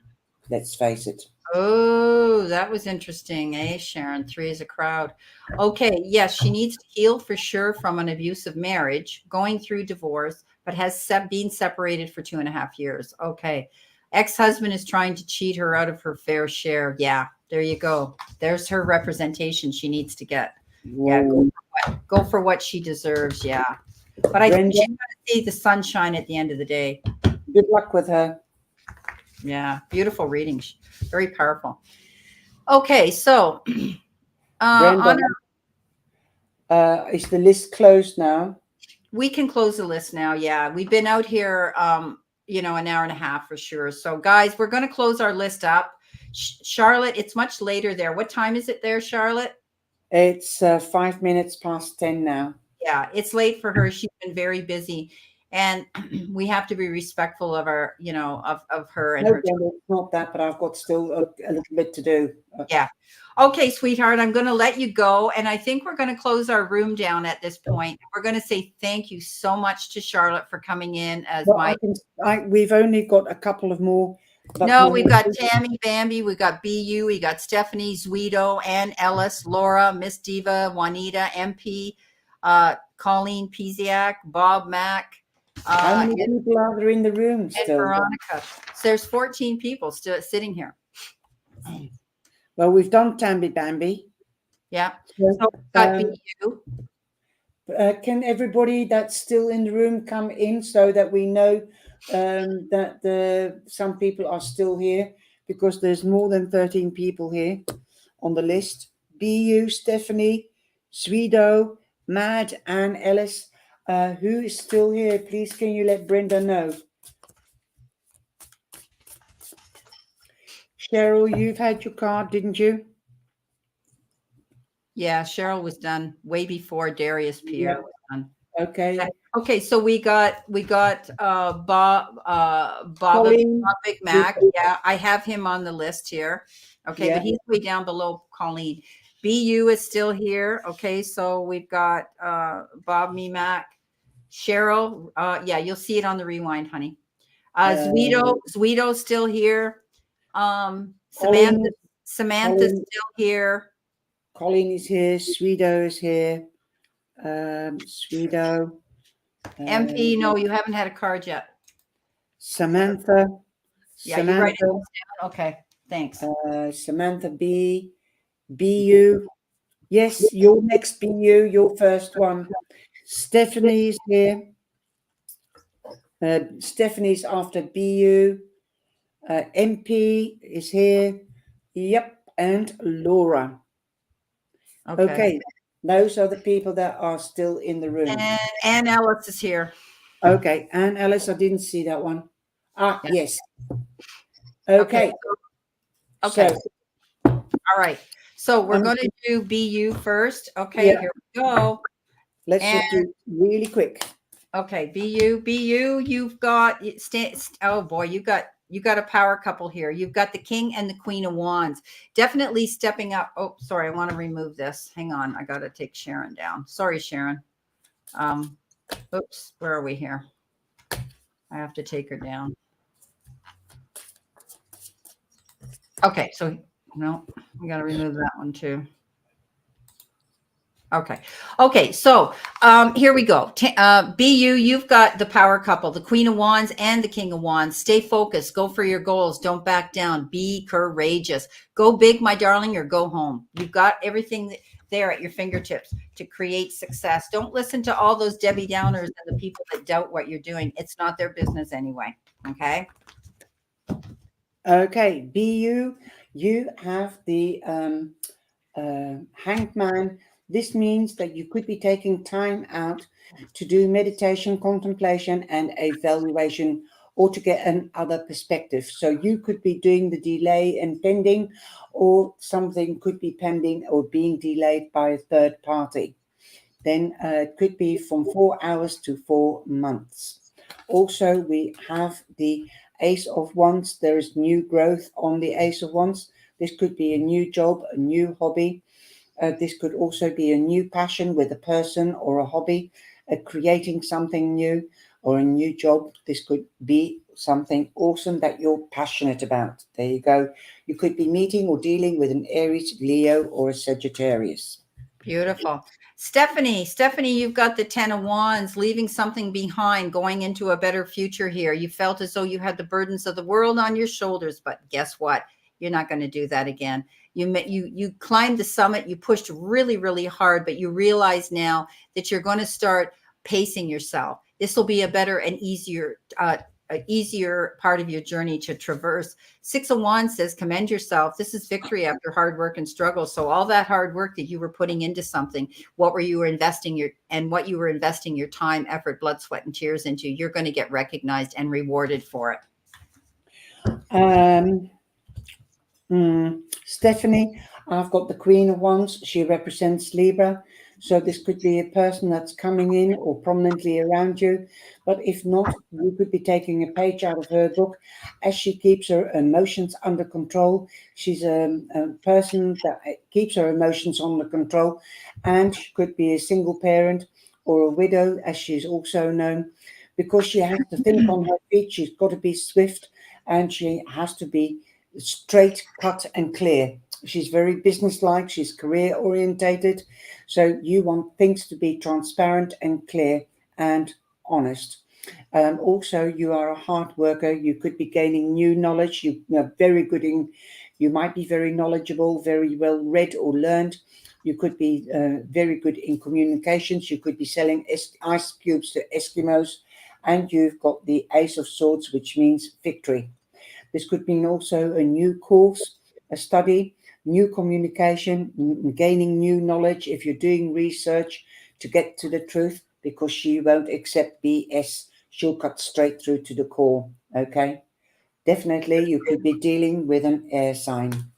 Let's face it. Oh, that was interesting, eh, Sharon? 3 is a crowd. Okay, yes, she needs to heal for sure from an abusive marriage, going through divorce, but has been separated for 2.5 years. Okay. Ex-husband is trying to cheat her out of her fair share. Yeah, there you go. There's her representation she needs to get. Yeah, go for what she deserves. Yeah. But I think she's going to see the sunshine at the end of the day. Good luck with her. Yeah, beautiful reading. Very powerful. Okay, so Brenda, is the list closed now? We can close the list now. Yeah, we've been out here, an hour and a half for sure. So, guys, we're going to close our list up. Charlotte, it's much later there. What time is it there, Charlotte? It's 5 minutes past 10 now. Yeah, it's late for her. She's been very busy, and we have to be respectful of our, of her and no, her. It's not that, but I've got still a little bit to do. Yeah. Okay, sweetheart, I'm going to let you go. And I think we're going to close our room down at this point. We're going to say thank you so much to Charlotte for coming in as we've only got a couple of more. No, we've got Tammy, Bambi, we got BU, we got Stephanie, Zuido, Ann Ellis, Laura, Miss Diva, Juanita, MP, Colleen Piziak, Bob Mack. How many people are there in the room still? Veronica. So there's 14 people still sitting here. Well, we've done Tammy Bambi. Yeah. So BU. Can everybody that's still in the room come in, so that we know that some people are still here, because there's more than 13 people here on the list. BU, Stephanie, Swedo, Mad, Ann Ellis. Who is still here? Please, can you let Brenda know? Cheryl, you've had your card, didn't you? Yeah, Cheryl was done way before Darius Pierre was done. Okay. Okay, so we got Bob Big Mac. Yeah, I have him on the list here. Okay, but he's way down below Colleen. BU is still here. Okay, so we've got Bob Mac, Cheryl, yeah, you'll see it on the rewind, honey. Zwedo's still here. Colleen, Samantha's Colleen, still here. Colleen is here. Swedo is here. Swedo. MP, no, you haven't had a card yet. Samantha. Yeah, you're right. Okay, thanks. Samantha B. BU. Yes, your next BU, your first one. Stephanie's here. Stephanie's after BU. MP is here. Yep. And Laura. Okay. Those are the people that are still in the room. And Anne Ellis is here. Okay. Anne Ellis, I didn't see that one. Yes. Okay. Okay. So, all right. So we're going to do BU first. Okay, yeah. Here we go. Let's just do really quick. Okay, BU, you've got, oh boy, you got a power couple here. You've got the King and the Queen of Wands. Definitely stepping up. Oh, sorry, I want to remove this. Hang on, I got to take Sharon down. Sorry, Sharon. Oops, where are we here? I have to take her down. Okay, so no, we got to remove that one too. Okay. So here we go. BU, you've got the power couple, the Queen of Wands and the King of Wands. Stay focused. Go for your goals. Don't back down. Be courageous. Go big, my darling, or go home. You've got everything there at your fingertips to create success. Don't listen to all those Debbie Downers and the people that doubt what you're doing. It's not their business anyway. Okay. Okay. BU, you have the Hanged Man. This means that you could be taking time out to do meditation, contemplation, and evaluation, or to get another perspective. So you could be doing the delay and pending, or something could be pending or being delayed by a third party. Then it could be from 4 hours to 4 months. Also, we have the Ace of Wands. There is new growth on the Ace of Wands. This could be a new job, a new hobby. This could also be a new passion with a person or a hobby, creating something new or a new job. This could be something awesome that you're passionate about. There you go. You could be meeting or dealing with an Aries, Leo, or a Sagittarius. Beautiful. Stephanie, you've got the 10 of Wands, leaving something behind, going into a better future here. You felt as though you had the burdens of the world on your shoulders, but guess what? You're not going to do that again. You climbed the summit, you pushed really, really hard, but you realize now that you're going to start pacing yourself. This will be a better and easier part of your journey to traverse. 6 of Wands says, commend yourself. This is victory after hard work and struggle. So all that hard work that you were putting into something, what you were investing your time, effort, blood, sweat, and tears into, you're going to get recognized and rewarded for it. Stephanie, I've got the Queen of Wands. She represents Libra. So this could be a person that's coming in or prominently around you. But if not, you could be taking a page out of her book as she keeps her emotions under control. She's a person that keeps her emotions under control. And she could be a single parent or a widow, as she's also known. Because she has to think on her feet, she's got to be swift, and she has to be straight, cut, and clear. She's very businesslike. She's career orientated. So you want things to be transparent and clear and honest. Also, you are a hard worker. You could be gaining new knowledge. You are very good you might be very knowledgeable, very well read or learned. You could be very good in communications. You could be selling ice cubes to Eskimos. And you've got the Ace of Swords, which means victory. This could mean also a new course, a study, new communication, gaining new knowledge if you're doing research to get to the truth, because she won't accept BS. She'll cut straight through to the core. Okay. Definitely you could be dealing with an air sign.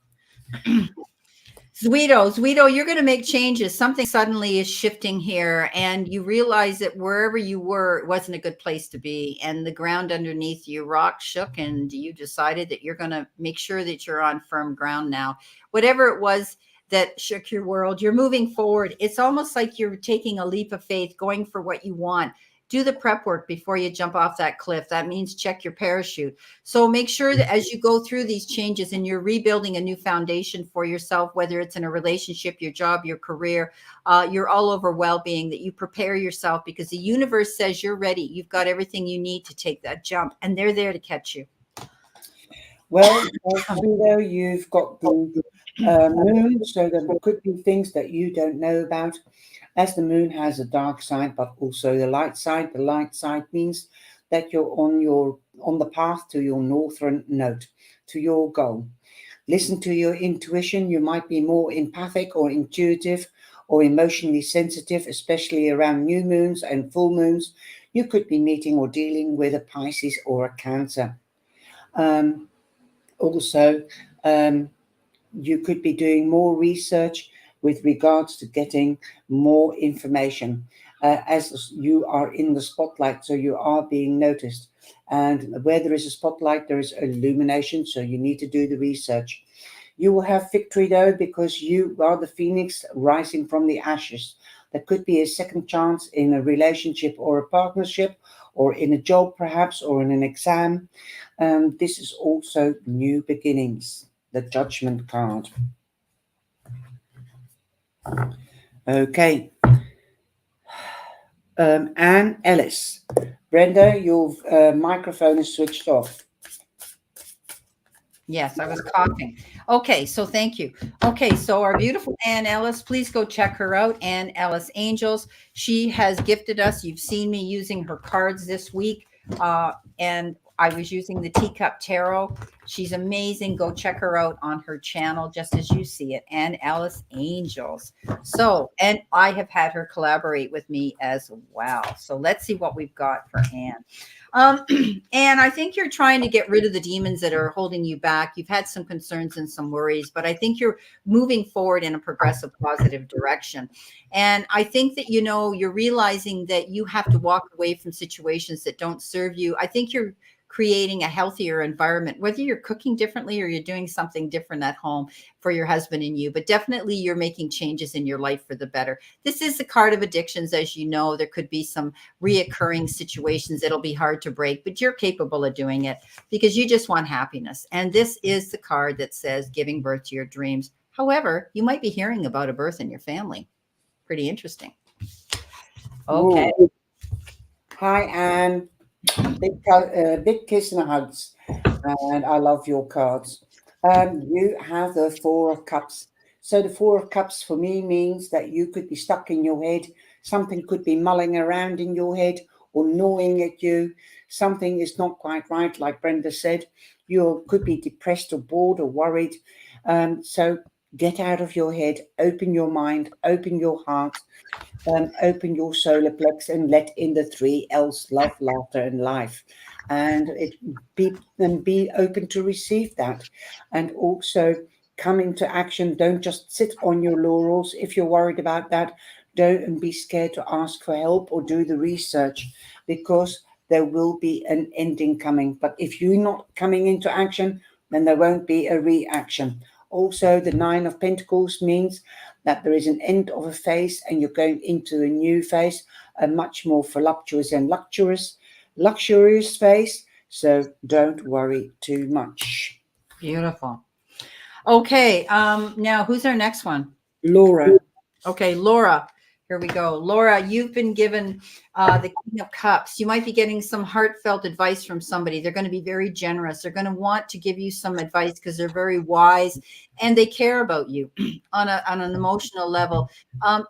Zwedo, you're going to make changes. Something suddenly is shifting here, and you realize that wherever you were, it wasn't a good place to be. And the ground underneath you rocked, shook, and you decided that you're going to make sure that you're on firm ground now. Whatever it was that shook your world, you're moving forward. It's almost like you're taking a leap of faith, going for what you want. do the prep work before you jump off that cliff. That means check your parachute. So make sure that as you go through these changes and you're rebuilding a new foundation for yourself, whether it's in a relationship, your job, your career, your all over well-being, that you prepare yourself, because the universe says you're ready. You've got everything you need to take that jump, and they're there to catch you. Well, though you've got the moon, so there could be things that you don't know about, as the moon has a dark side, but also the light side. The light side means that you're on the path to your northern node, to your goal. Listen to your intuition. You might be more empathic or intuitive or emotionally sensitive, especially around new moons and full moons. You could be meeting or dealing with a Pisces or a Cancer. Also, you could be doing more research with regards to getting more information, as you are in the spotlight, so you are being noticed. And where there is a spotlight, there is illumination, so you need to do the research. You will have victory, though, because you are the phoenix rising from the ashes. There could be a second chance in a relationship or a partnership, or in a job perhaps, or in an exam. This is also new beginnings, the Judgment card. Okay. Anne Ellis. Brenda, your microphone is switched off. Yes, I was coughing. Okay, so thank you. Okay, so our beautiful Anne Ellis, please go check her out. Anne Ellis Angels. She has gifted us. You've seen me using her cards this week. And I was using the Teacup Tarot. She's amazing. Go check her out on her channel, just as you see it, Anne Ellis Angels. So, and I have had her collaborate with me as well. So let's see what we've got for Anne. And I think you're trying to get rid of the demons that are holding you back. You've had some concerns and some worries, but I think you're moving forward in a progressive, positive direction. And I think that, you're realizing that you have to walk away from situations that don't serve you. I think you're creating a healthier environment, whether you're cooking differently or you're doing something different at home for your husband and you, but definitely you're making changes in your life for the better. This is the card of addictions. As you know, there could be some reoccurring situations that'll be hard to break, but you're capable of doing it because you just want happiness. And this is the card that says giving birth to your dreams. However, you might be hearing about a birth in your family. Pretty interesting. Okay. Ooh. Hi, Anne. Big kiss and hugs, and I love your cards. You have the Four of Cups. So the Four of Cups for me means that you could be stuck in your head. Something could be mulling around in your head or gnawing at you. Something is not quite right, like Brenda said. You could be depressed or bored or worried. So get out of your head, open your mind, open your heart, open your solar plex, and let in the 3 L's: love, laughter, and life. And be open to receive that. And also come into action. Don't just sit on your laurels. If you're worried about that, don't be scared to ask for help or do the research, because there will be an ending coming. But if you're not coming into action, then there won't be a reaction. Also, the 9 of Pentacles means that there is an end of a phase and you're going into a new phase, a much more voluptuous and luxurious phase. So don't worry too much. Beautiful. Okay. Now who's our next one? Laura. Okay, Laura. Here we go. Laura, you've been given the King of Cups. You might be getting some heartfelt advice from somebody. They're going to be very generous. They're going to want to give you some advice because they're very wise and they care about you on an emotional level.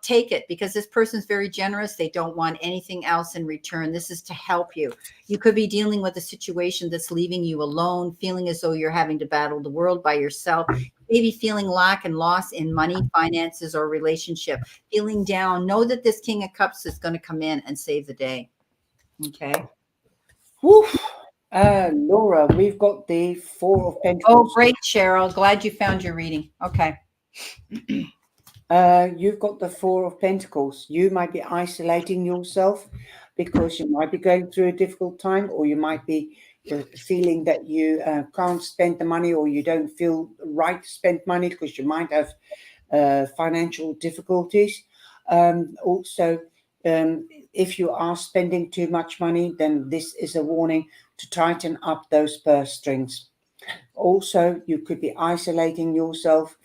Take it, because this person's very generous. They don't want anything else in return. This is to help you. You could be dealing with a situation that's leaving you alone, feeling as though you're having to battle the world by yourself. Maybe feeling lack and loss in money, finances, or relationship, feeling down. Know that this King of Cups is going to come in and save the day. Okay. Woo. Laura, we've got the 4 of Pentacles. Oh, great, Cheryl. Glad you found your reading. Okay. You've got the 4 of Pentacles. You might be isolating yourself because you might be going through a difficult time, or you might be feeling that you can't spend the money, or you don't feel right to spend money because you might have financial difficulties. Also, If you are spending too much money, then this is a warning to tighten up those purse strings. Also, you could be isolating yourself.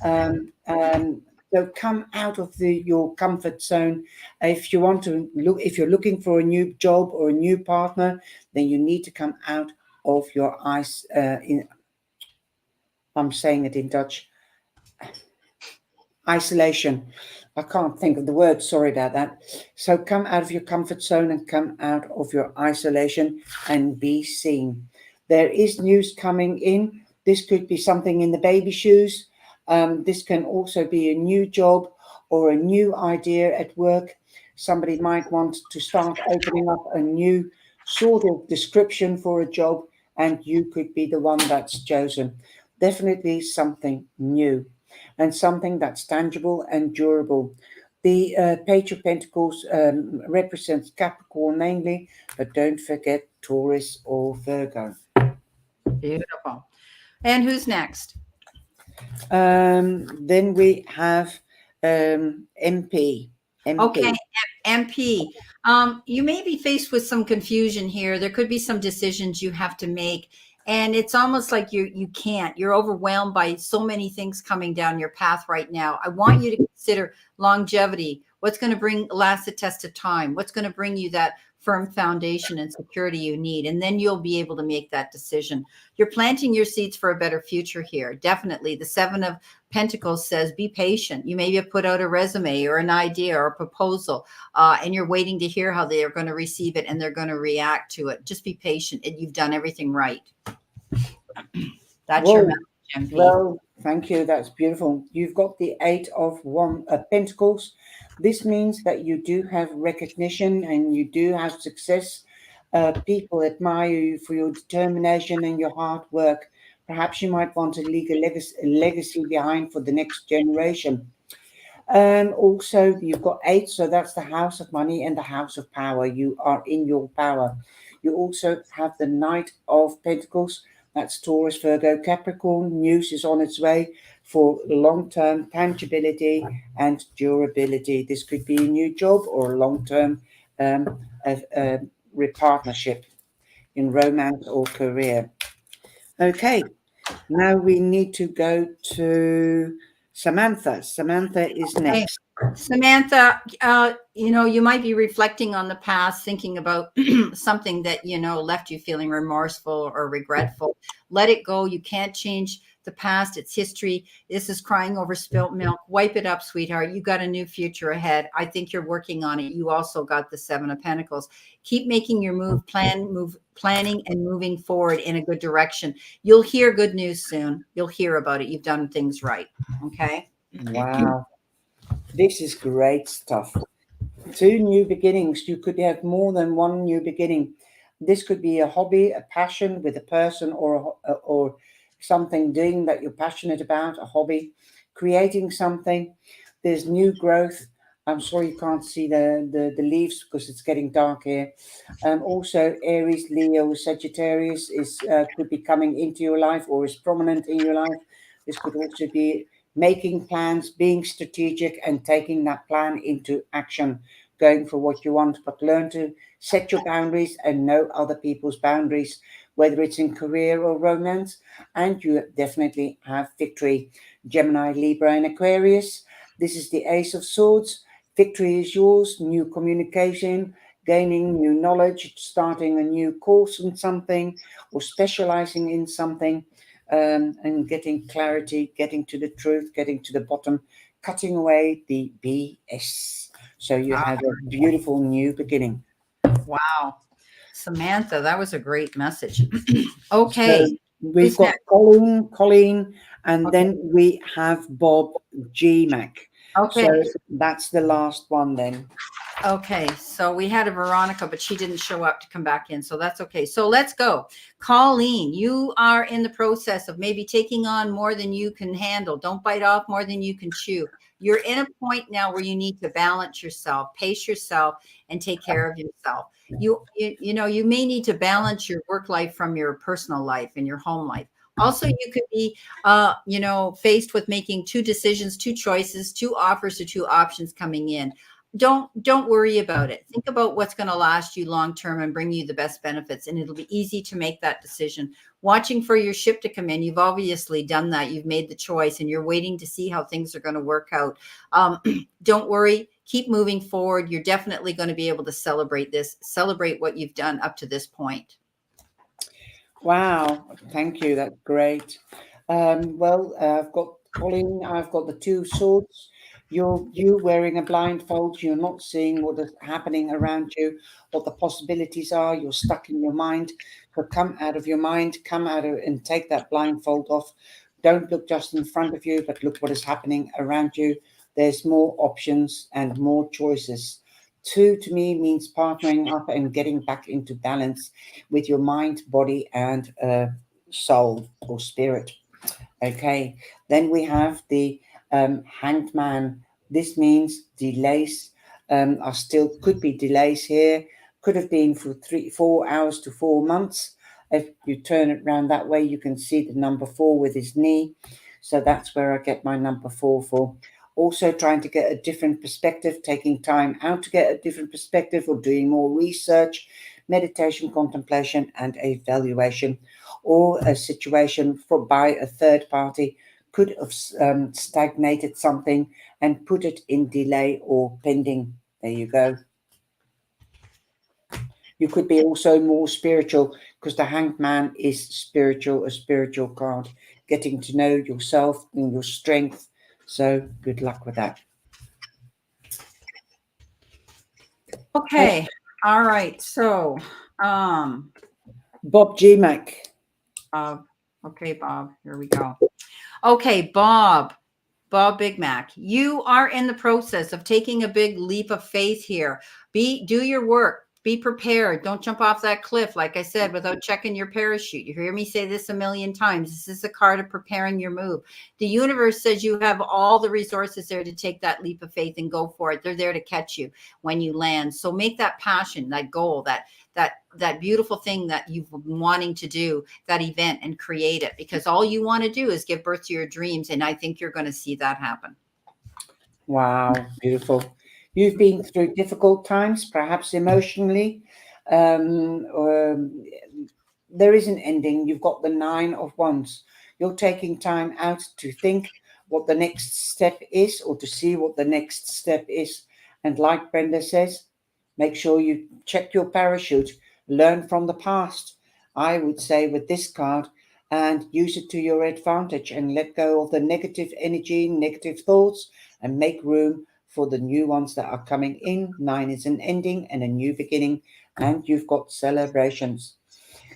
So come out of your comfort zone. If you want to look, if you're looking for a new job or a new partner, then you need to come out of your I'm saying it in Dutch. Isolation. I can't think of the word. Sorry about that. So come out of your comfort zone and come out of your isolation and be seen. There is news coming in. This could be something in the baby shoes. This can also be a new job or a new idea at work. Somebody might want to start opening up a new sort of description for a job, and you could be the one that's chosen. Definitely something new and something that's tangible and durable. The Page of Pentacles represents Capricorn mainly, but don't forget Taurus or Virgo. Beautiful. And who's next? Then we have MP. Okay, MP. You may be faced with some confusion here. There could be some decisions you have to make. And it's almost like you can't. You're overwhelmed by so many things coming down your path right now. I want you to consider longevity. What's going to last the test of time? What's going to bring you that firm foundation and security you need? And then you'll be able to make that decision. You're planting your seeds for a better future here. Definitely. The Seven of Pentacles says, be patient. You maybe have put out a resume or an idea or a proposal, and you're waiting to hear how they are going to receive it and they're going to react to it. Just be patient, and you've done everything right. That's your message, MP. Well, thank you. That's beautiful. You've got the Eight of Pentacles. This means that you do have recognition and you do have success. People admire you for your determination and your hard work. Perhaps you might want to leave a legacy behind for the next generation. Also, you've got 8, so that's the house of money and the house of power. You are in your power. You also have the Knight of Pentacles. That's Taurus, Virgo, Capricorn. News is on its way for long-term tangibility and durability. This could be a new job or a long-term partnership in romance or career. Okay, now we need to go to Samantha. Samantha is next. Samantha, you might be reflecting on the past, thinking about something that, left you feeling remorseful or regretful. Let it go. You can't change the past. It's history. This is crying over spilt milk. Wipe it up, sweetheart. You got a new future ahead. I think you're working on it. You also got the Seven of Pentacles. Keep making your planning and moving forward in a good direction. You'll hear good news soon. You'll hear about it. You've done things right. Okay. Wow. This is great stuff. 2 new beginnings. You could have more than one new beginning. This could be a hobby, a passion with a person or something doing that you're passionate about, a hobby, creating something. There's new growth. I'm sorry you can't see the leaves because it's getting dark here. Also, Aries, Leo, Sagittarius could be coming into your life or is prominent in your life. This could also be making plans, being strategic and taking that plan into action, going for what you want, but learn to set your boundaries and know other people's boundaries, whether it's in career or romance, and you definitely have victory. Gemini, Libra and Aquarius. This is the Ace of Swords. Victory is yours, new communication, gaining new knowledge, starting a new course in something or specializing in something. And getting clarity, getting to the truth, getting to the bottom, cutting away the BS. So you have a beautiful new beginning. Wow. Samantha, that was a great message. Okay. So we've got Colleen, and then we have Bob G. Mac. Okay. So that's the last one then. Okay, so we had a Veronica, but she didn't show up to come back in, so that's okay. So let's go. Colleen, you are in the process of maybe taking on more than you can handle. Don't bite off more than you can chew. You're in a point now where you need to balance yourself, pace yourself, and take care of yourself. You may need to balance your work life from your personal life and your home life. Also, you could be, faced with making 2 decisions, 2 choices, 2 offers, or 2 options coming in. don't worry about it. Think about what's going to last you long term and bring you the best benefits, and it'll be easy to make that decision. Watching for your ship to come in, you've obviously done that. You've made the choice, and you're waiting to see how things are going to work out. Don't worry. Keep moving forward. You're definitely going to be able to celebrate this. Celebrate what you've done up to this point. Wow, thank you. That's great. Well, I've got Colin. I've got the two swords. You wearing a blindfold. You're not seeing what is happening around you, what the possibilities are. You're stuck in your mind. So come out of your mind. Come out of and take that blindfold off. Don't look just in front of you, but look what is happening around you. There's more options and more choices. Two to me means partnering up and getting back into balance with your mind, body, and soul or spirit. Okay, then we have the hanged man. This means delays are still could be delays here, could have been for 4 hours to 4 months. If you turn it around that way, you can see the number 4 with his knee. So that's where I get my number 4 for. Also trying to get a different perspective, taking time out to get a different perspective, or doing more research, meditation, contemplation, and evaluation, or a situation by a third party could have stagnated something and put it in delay or pending. There you go. You could be also more spiritual, because the hanged man is spiritual, a spiritual card, getting to know yourself and your strength. So good luck with that. Okay. All right. So, Bob G. Mac. Okay, Bob, here we go. Okay, Bob Big Mac, you are in the process of taking a big leap of faith here. Do your work. Be prepared. Don't jump off that cliff, like I said, without checking your parachute. You hear me say this a million times. This is a card of preparing your move. The universe says you have all the resources there to take that leap of faith and go for it. They're there to catch you when you land. So make that passion, that goal, that beautiful thing that you've been wanting to do, that event, and create it, because all you want to do is give birth to your dreams. And I think you're going to see that happen. Wow, beautiful. You've been through difficult times, perhaps emotionally. Or there is an ending. You've got the 9 of Wands. You're taking time out to think what the next step is, or to see what the next step is. And like Brenda says, make sure you check your parachute, learn from the past, I would say, with this card, and use it to your advantage, and let go of the negative energy, negative thoughts, and make room for the new ones that are coming in. 9 is an ending and a new beginning, and you've got celebrations.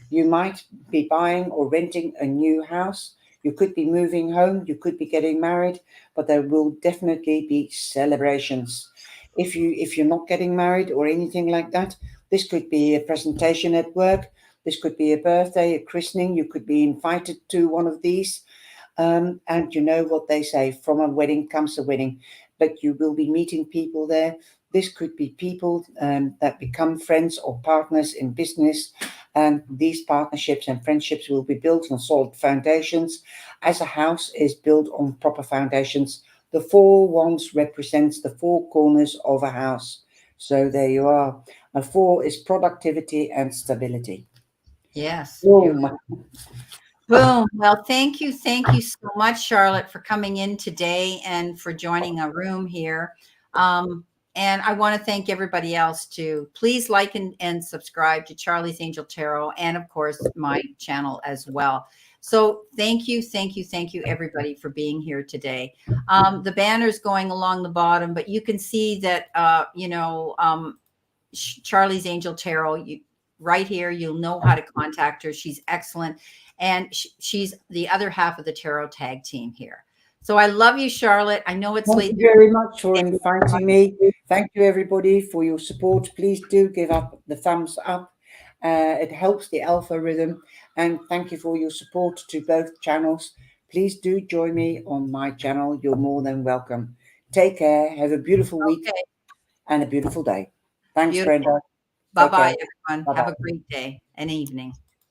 You might be buying or renting a new house. You could be moving home. You could be getting married, but there will definitely be celebrations. If you're not getting married or anything like that, this could be a presentation at work. This could be a birthday, a christening. You could be invited to one of these. And you know what they say, from a wedding comes a wedding, but you will be meeting people there. This could be people that become friends or partners in business. And these partnerships and friendships will be built on solid foundations, as a house is built on proper foundations. The 4 wands represents the 4 corners of a house. So there you are. A 4 is productivity and stability. Yes. Boom. Boom. Well, thank you. Thank you so much, Charlotte, for coming in today and for joining a room here. And I want to thank everybody else too. Please like and subscribe to Charlie's Angel Tarot, and of course my channel as well. So thank you, everybody, for being here today. The banner's going along the bottom, but you can see that Charlie's Angel Tarot, right here, you'll know how to contact her. She's excellent, and she's the other half of the tarot tag team here. So I love you, Charlotte. I know it's late. Thank you very much for inviting me. Thank you, everybody, for your support. Please do give up the thumbs up. It helps the algorithm. And thank you for your support to both channels. Please do join me on my channel. You're more than welcome. Take care. Have a beautiful week and a beautiful day. Thanks, Brenda. Bye-bye, everyone. Bye-bye. Have a great day and evening.